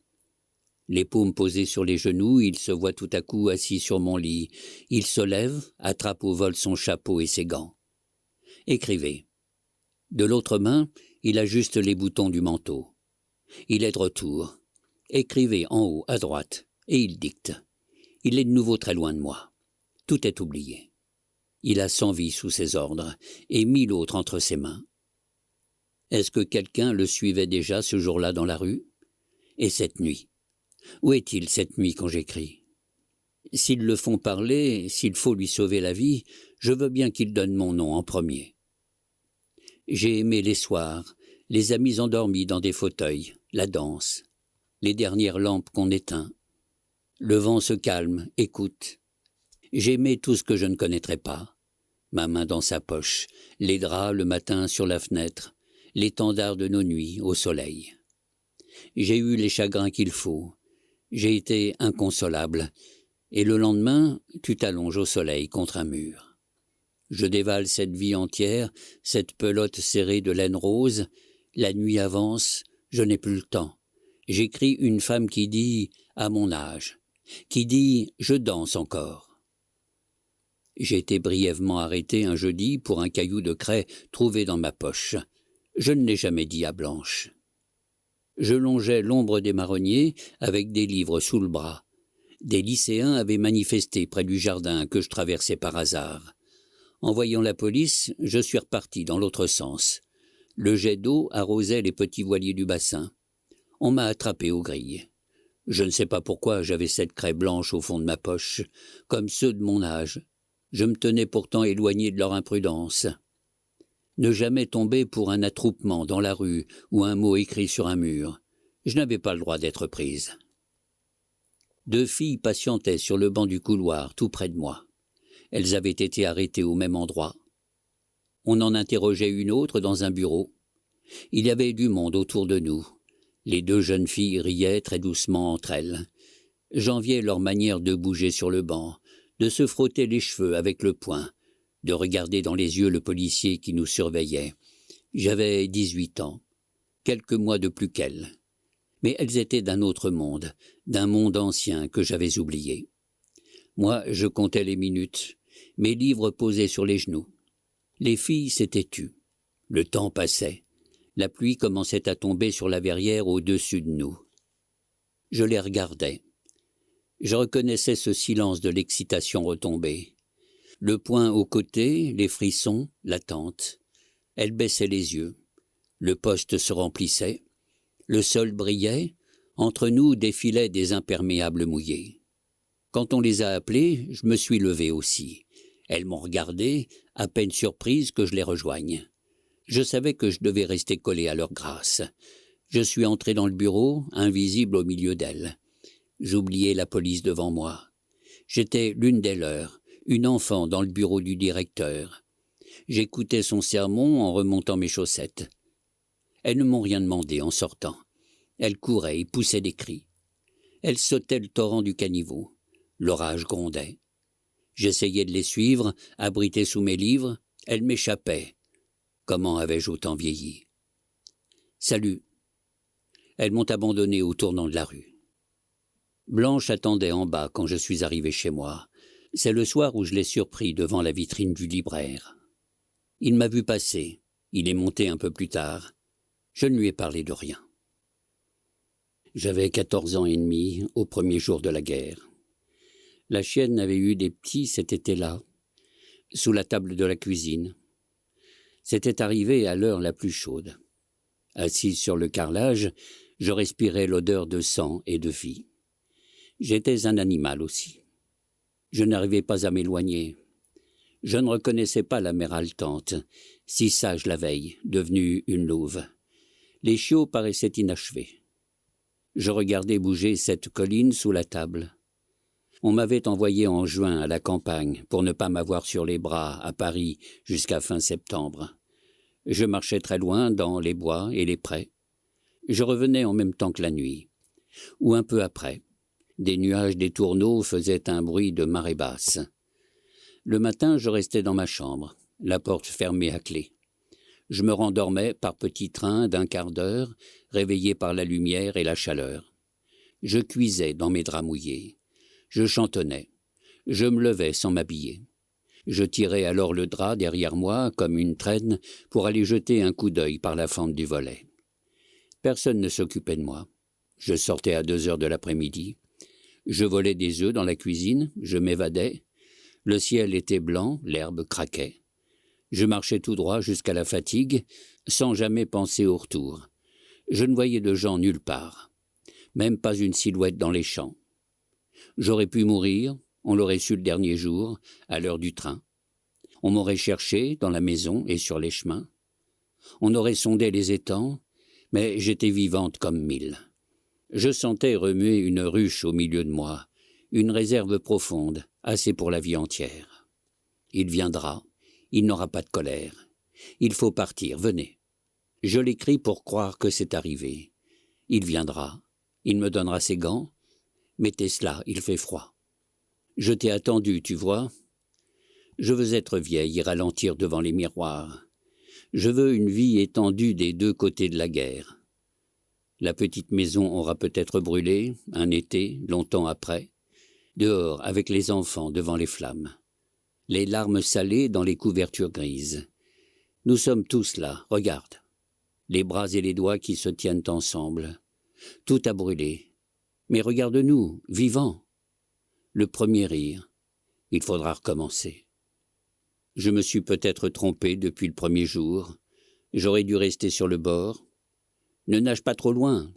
Les paumes posées sur les genoux, il se voit tout à coup assis sur mon lit. Il se lève, attrape au vol son chapeau et ses gants. Écrivez. De l'autre main, il ajuste les boutons du manteau. Il est de retour. Écrivez en haut, à droite, et il dicte. Il est de nouveau très loin de moi. Tout est oublié. Il a 100 vies sous ses ordres, et 1000 autres entre ses mains. Est-ce que quelqu'un le suivait déjà ce jour-là dans la rue? Et cette nuit? Où est-il cette nuit quand j'écris? S'ils le font parler, s'il faut lui sauver la vie, je veux bien qu'il donne mon nom en premier. J'ai aimé les soirs, les amis endormis dans des fauteuils, la danse, les dernières lampes qu'on éteint. Le vent se calme, écoute. J'aimais tout ce que je ne connaîtrais pas. Ma main dans sa poche, les draps le matin sur la fenêtre, l'étendard de nos nuits au soleil. J'ai eu les chagrins qu'il faut. J'ai été inconsolable. Et le lendemain, tu t'allonges au soleil contre un mur. Je dévale cette vie entière, cette pelote serrée de laine rose. La nuit avance, je n'ai plus le temps. J'écris une femme qui dit « à mon âge », qui dit « je danse encore ». J'ai été brièvement arrêté un jeudi pour un caillou de craie trouvé dans ma poche. Je ne l'ai jamais dit à Blanche. Je longeais l'ombre des marronniers avec des livres sous le bras. Des lycéens avaient manifesté près du jardin que je traversais par hasard. En voyant la police, je suis reparti dans l'autre sens. Le jet d'eau arrosait les petits voiliers du bassin. On m'a attrapé aux grilles. Je ne sais pas pourquoi j'avais cette craie blanche au fond de ma poche, comme ceux de mon âge. Je me tenais pourtant éloigné de leur imprudence. Ne jamais tomber pour un attroupement dans la rue ou un mot écrit sur un mur. Je n'avais pas le droit d'être prise. 2 filles patientaient sur le banc du couloir, tout près de moi. Elles avaient été arrêtées au même endroit. On en interrogeait une autre dans un bureau. Il y avait du monde autour de nous. Les 2 jeunes filles riaient très doucement entre elles. J'enviais leur manière de bouger sur le banc, de se frotter les cheveux avec le poing, de regarder dans les yeux le policier qui nous surveillait. J'avais 18 ans, quelques mois de plus qu'elles. Mais elles étaient d'un autre monde, d'un monde ancien que j'avais oublié. Moi, je comptais les minutes, mes livres posés sur les genoux. Les filles s'étaient tues. Le temps passait. La pluie commençait à tomber sur la verrière au-dessus de nous. Je les regardais. Je reconnaissais ce silence de l'excitation retombée. Le poing au côté, les frissons, l'attente. Elles baissaient les yeux. Le poste se remplissait. Le sol brillait. Entre nous défilaient des imperméables mouillés. Quand on les a appelées, je me suis levé aussi. Elles m'ont regardé, à peine surprises que je les rejoigne. Je savais que je devais rester collé à leur grâce. Je suis entré dans le bureau, invisible au milieu d'elles. J'oubliais la police devant moi. J'étais l'une des leurs, une enfant dans le bureau du directeur. J'écoutais son sermon en remontant mes chaussettes. Elles ne m'ont rien demandé en sortant. Elles couraient et poussaient des cris. Elles sautaient le torrent du caniveau. L'orage grondait. J'essayais de les suivre, abritées sous mes livres. Elles m'échappaient. Comment avais-je autant vieilli? Salut. Elles m'ont abandonné au tournant de la rue. Blanche attendait en bas quand je suis arrivé chez moi. C'est le soir où je l'ai surpris devant la vitrine du libraire. Il m'a vu passer. Il est monté un peu plus tard. Je ne lui ai parlé de rien. J'avais 14 ans et demi au premier jour de la guerre. La chienne avait eu des petits cet été-là, sous la table de la cuisine. C'était arrivé à l'heure la plus chaude. Assis sur le carrelage, je respirais l'odeur de sang et de vie. J'étais un animal aussi. Je n'arrivais pas à m'éloigner. Je ne reconnaissais pas la mère haletante, si sage la veille, devenue une louve. Les chiots paraissaient inachevés. Je regardais bouger cette colline sous la table. On m'avait envoyé en juin à la campagne pour ne pas m'avoir sur les bras à Paris jusqu'à fin septembre. Je marchais très loin dans les bois et les prés. Je revenais en même temps que la nuit, ou un peu après. Des nuages des tourneaux faisaient un bruit de marée basse. Le matin, je restais dans ma chambre, la porte fermée à clé. Je me rendormais par petits trains d'un quart d'heure, réveillé par la lumière et la chaleur. Je cuisais dans mes draps mouillés. Je chantonnais. Je me levais sans m'habiller. Je tirais alors le drap derrière moi comme une traîne pour aller jeter un coup d'œil par la fente du volet. Personne ne s'occupait de moi. Je sortais à 2 heures de l'après-midi. Je volais des œufs dans la cuisine, je m'évadais. Le ciel était blanc, l'herbe craquait. Je marchais tout droit jusqu'à la fatigue, sans jamais penser au retour. Je ne voyais de gens nulle part, même pas une silhouette dans les champs. J'aurais pu mourir, on l'aurait su le dernier jour, à l'heure du train. On m'aurait cherché dans la maison et sur les chemins. On aurait sondé les étangs, mais j'étais vivante comme 1000. Je sentais remuer une ruche au milieu de moi, une réserve profonde, assez pour la vie entière. Il viendra, il n'aura pas de colère. Il faut partir, venez. Je l'écris pour croire que c'est arrivé. Il viendra, il me donnera ses gants. Mettez cela, il fait froid. Je t'ai attendu, tu vois. Je veux être vieille et ralentir devant les miroirs. Je veux une vie étendue des 2 côtés de la guerre. La petite maison aura peut-être brûlé, un été, longtemps après, dehors avec les enfants devant les flammes. Les larmes salées dans les couvertures grises. Nous sommes tous là, regarde. Les bras et les doigts qui se tiennent ensemble. Tout a brûlé. Mais regarde-nous, vivants. Le premier rire. Il faudra recommencer. Je me suis peut-être trompé depuis le premier jour. J'aurais dû rester sur le bord. Ne nage pas trop loin.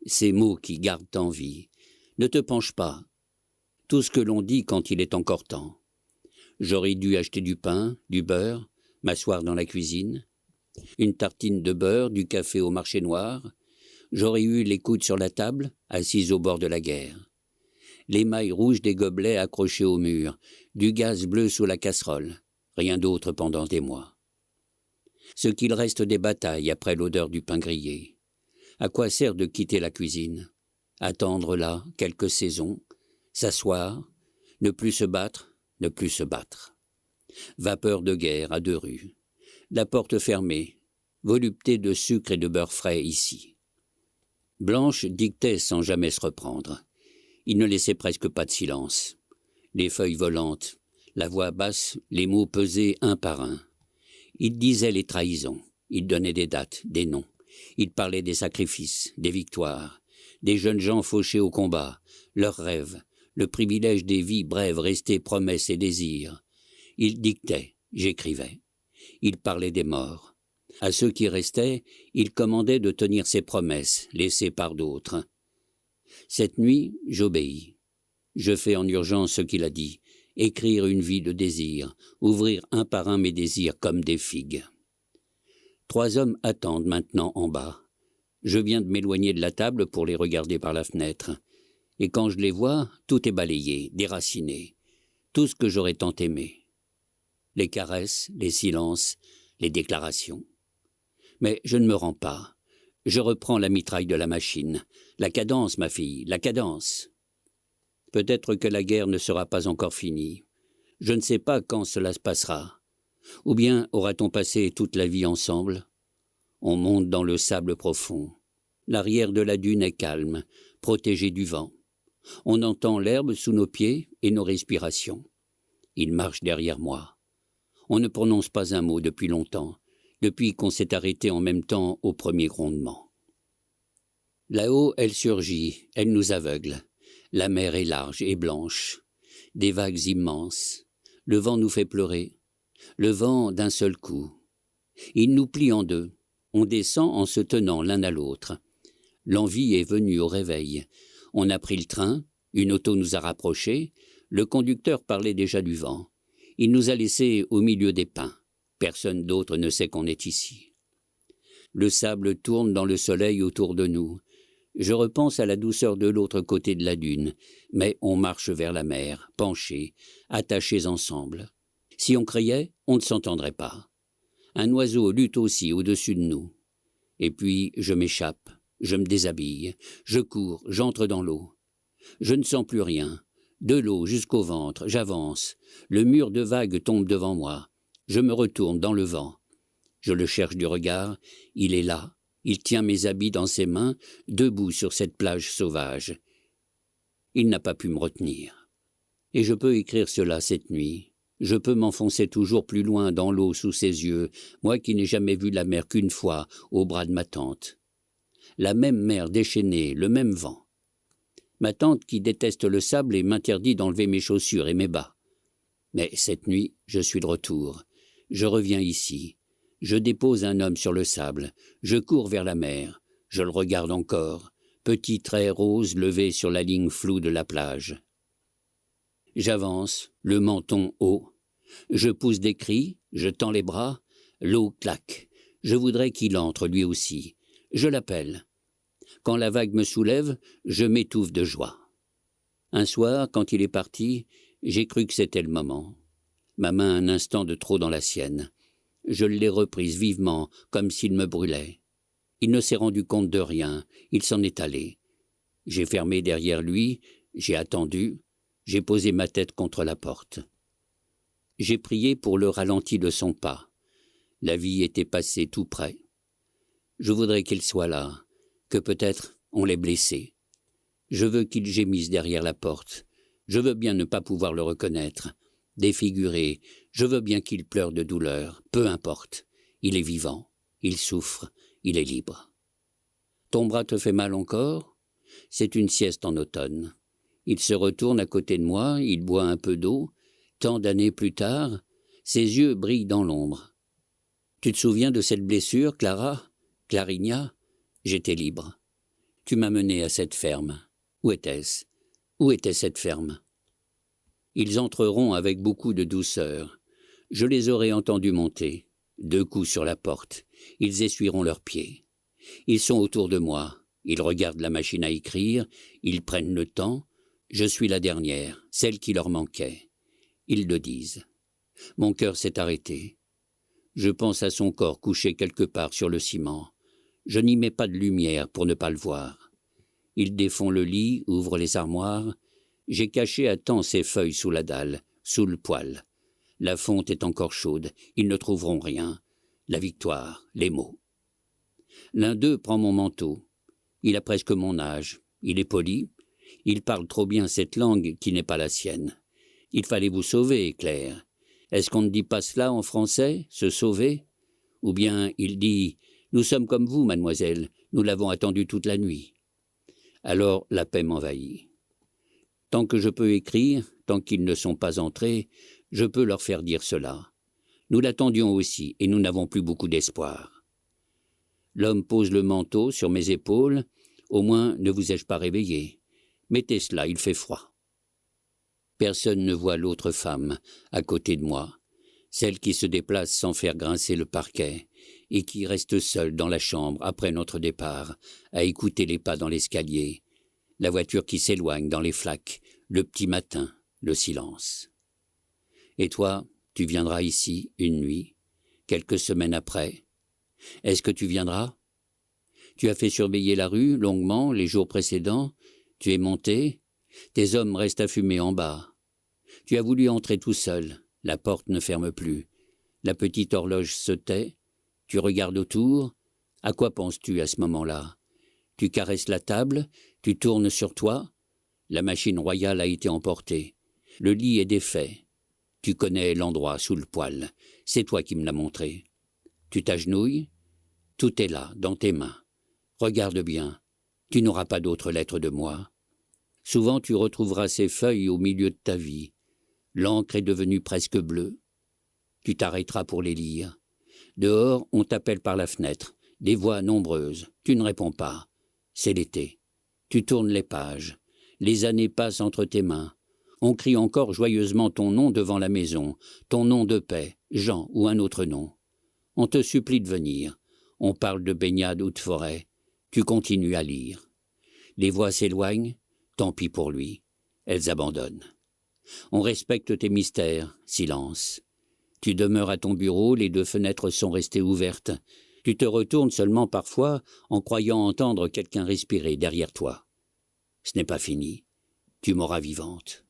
Ces mots qui gardent en vie. Ne te penche pas. Tout ce que l'on dit quand il est encore temps. J'aurais dû acheter du pain, du beurre, m'asseoir dans la cuisine, une tartine de beurre, du café au marché noir. J'aurais eu les coudes sur la table, assise au bord de la guerre. L'émail rouge des gobelets accrochés au mur, du gaz bleu sous la casserole, rien d'autre pendant des mois. Ce qu'il reste des batailles après l'odeur du pain grillé. À quoi sert de quitter la cuisine? Attendre là quelques saisons, s'asseoir, ne plus se battre, ne plus se battre. Vapeur de guerre à 2 rues. La porte fermée, volupté de sucre et de beurre frais ici. Blanche dictait sans jamais se reprendre. Il ne laissait presque pas de silence. Les feuilles volantes, la voix basse, les mots pesés un par un. Il disait les trahisons, il donnait des dates, des noms. Il parlait des sacrifices, des victoires, des jeunes gens fauchés au combat, leurs rêves, le privilège des vies brèves restées promesses et désirs. Il dictait, j'écrivais. Il parlait des morts. À ceux qui restaient, il commandait de tenir ses promesses, laissées par d'autres. Cette nuit, j'obéis. Je fais en urgence ce qu'il a dit, écrire une vie de désir, ouvrir un par un mes désirs comme des figues. 3 hommes attendent maintenant en bas. Je viens de m'éloigner de la table pour les regarder par la fenêtre. Et quand je les vois, tout est balayé, déraciné. Tout ce que j'aurais tant aimé. Les caresses, les silences, les déclarations. Mais je ne me rends pas. Je reprends la mitraille de la machine. La cadence, ma fille, la cadence. Peut-être que la guerre ne sera pas encore finie. Je ne sais pas quand cela se passera. Ou bien aura-t-on passé toute la vie ensemble? On monte dans le sable profond. L'arrière de la dune est calme, protégée du vent. On entend l'herbe sous nos pieds et nos respirations. Il marche derrière moi. On ne prononce pas un mot depuis longtemps, depuis qu'on s'est arrêté en même temps au premier grondement. Là-haut, elle surgit, elle nous aveugle. La mer est large et blanche. Des vagues immenses. Le vent nous fait pleurer. Le vent d'un seul coup. Il nous plie en deux. On descend en se tenant l'un à l'autre. L'envie est venue au réveil. On a pris le train, une auto nous a rapprochés, le conducteur parlait déjà du vent. Il nous a laissés au milieu des pins. Personne d'autre ne sait qu'on est ici. Le sable tourne dans le soleil autour de nous. Je repense à la douceur de l'autre côté de la dune, mais on marche vers la mer, penchés, attachés ensemble. Si on criait, on ne s'entendrait pas. Un oiseau lutte aussi au-dessus de nous. Et puis je m'échappe, je me déshabille, je cours, j'entre dans l'eau. Je ne sens plus rien. De l'eau jusqu'au ventre, j'avance. Le mur de vagues tombe devant moi. Je me retourne dans le vent. Je le cherche du regard, il est là. Il tient mes habits dans ses mains, debout sur cette plage sauvage. Il n'a pas pu me retenir. Et je peux écrire cela cette nuit. Je peux m'enfoncer toujours plus loin dans l'eau sous ses yeux, moi qui n'ai jamais vu la mer qu'une fois, au bras de ma tante. La même mer déchaînée, le même vent. Ma tante qui déteste le sable et m'interdit d'enlever mes chaussures et mes bas. Mais cette nuit, je suis de retour. Je reviens ici. Je dépose un homme sur le sable. Je cours vers la mer. Je le regarde encore. Petit trait rose levé sur la ligne floue de la plage. J'avance, le menton haut. Je pousse des cris, je tends les bras. L'eau claque. Je voudrais qu'il entre lui aussi. Je l'appelle. Quand la vague me soulève, je m'étouffe de joie. Un soir, quand il est parti, j'ai cru que c'était le moment. Ma main un instant de trop dans la sienne. Je l'ai reprise vivement, comme s'il me brûlait. Il ne s'est rendu compte de rien, il s'en est allé. J'ai fermé derrière lui, j'ai attendu, j'ai posé ma tête contre la porte. J'ai prié pour le ralenti de son pas. La vie était passée tout près. Je voudrais qu'il soit là, que peut-être on l'ait blessé. Je veux qu'il gémisse derrière la porte. Je veux bien ne pas pouvoir le reconnaître. Défiguré, je veux bien qu'il pleure de douleur, peu importe. Il est vivant, il souffre, il est libre. Ton bras te fait mal encore? C'est une sieste en automne. Il se retourne à côté de moi, il boit un peu d'eau. Tant d'années plus tard, ses yeux brillent dans l'ombre. Tu te souviens de cette blessure, Clara? Clarinia? J'étais libre. Tu m'as mené à cette ferme. Où était-ce? Où était cette ferme? Ils entreront avec beaucoup de douceur. Je les aurai entendus monter. 2 coups sur la porte. Ils essuieront leurs pieds. Ils sont autour de moi. Ils regardent la machine à écrire. Ils prennent le temps. Je suis la dernière, celle qui leur manquait. Ils le disent. Mon cœur s'est arrêté. Je pense à son corps couché quelque part sur le ciment. Je n'y mets pas de lumière pour ne pas le voir. Ils défont le lit, ouvrent les armoires. J'ai caché à temps ces feuilles sous la dalle, sous le poêle. La fonte est encore chaude, ils ne trouveront rien. La victoire, les mots. L'un d'eux prend mon manteau. Il a presque mon âge. Il est poli. Il parle trop bien cette langue qui n'est pas la sienne. Il fallait vous sauver, Claire. Est-ce qu'on ne dit pas cela en français, se sauver? Ou bien il dit « Nous sommes comme vous, mademoiselle, nous l'avons attendu toute la nuit. » Alors la paix m'envahit. Tant que je peux écrire, tant qu'ils ne sont pas entrés, je peux leur faire dire cela. Nous l'attendions aussi, et nous n'avons plus beaucoup d'espoir. L'homme pose le manteau sur mes épaules. Au moins ne vous ai-je pas réveillé. Mettez cela, il fait froid. Personne ne voit l'autre femme, à côté de moi, celle qui se déplace sans faire grincer le parquet, et qui reste seule dans la chambre après notre départ, à écouter les pas dans l'escalier, la voiture qui s'éloigne dans les flaques, le petit matin, le silence. Et toi, tu viendras ici une nuit, quelques semaines après. Est-ce que tu viendras? Tu as fait surveiller la rue longuement les jours précédents. Tu es monté. Tes hommes restent à fumer en bas. Tu as voulu entrer tout seul. La porte ne ferme plus. La petite horloge se tait. Tu regardes autour. À quoi penses-tu à ce moment-là? Tu caresses la table. Tu tournes sur toi. La machine royale a été emportée. Le lit est défait. Tu connais l'endroit sous le poêle. C'est toi qui me l'as montré. Tu t'agenouilles. Tout est là, dans tes mains. Regarde bien. Tu n'auras pas d'autres lettres de moi. Souvent tu retrouveras ces feuilles au milieu de ta vie. L'encre est devenue presque bleue. Tu t'arrêteras pour les lire. Dehors, on t'appelle par la fenêtre. Des voix nombreuses. Tu ne réponds pas. C'est l'été. Tu tournes les pages. Les années passent entre tes mains. On crie encore joyeusement ton nom devant la maison, ton nom de paix, Jean ou un autre nom. On te supplie de venir. On parle de baignade ou de forêt. Tu continues à lire. Les voix s'éloignent. Tant pis pour lui. Elles abandonnent. On respecte tes mystères. Silence. Tu demeures à ton bureau, les 2 fenêtres sont restées ouvertes. Tu te retournes seulement parfois en croyant entendre quelqu'un respirer derrière toi. Ce n'est pas fini. Tu mourras vivante.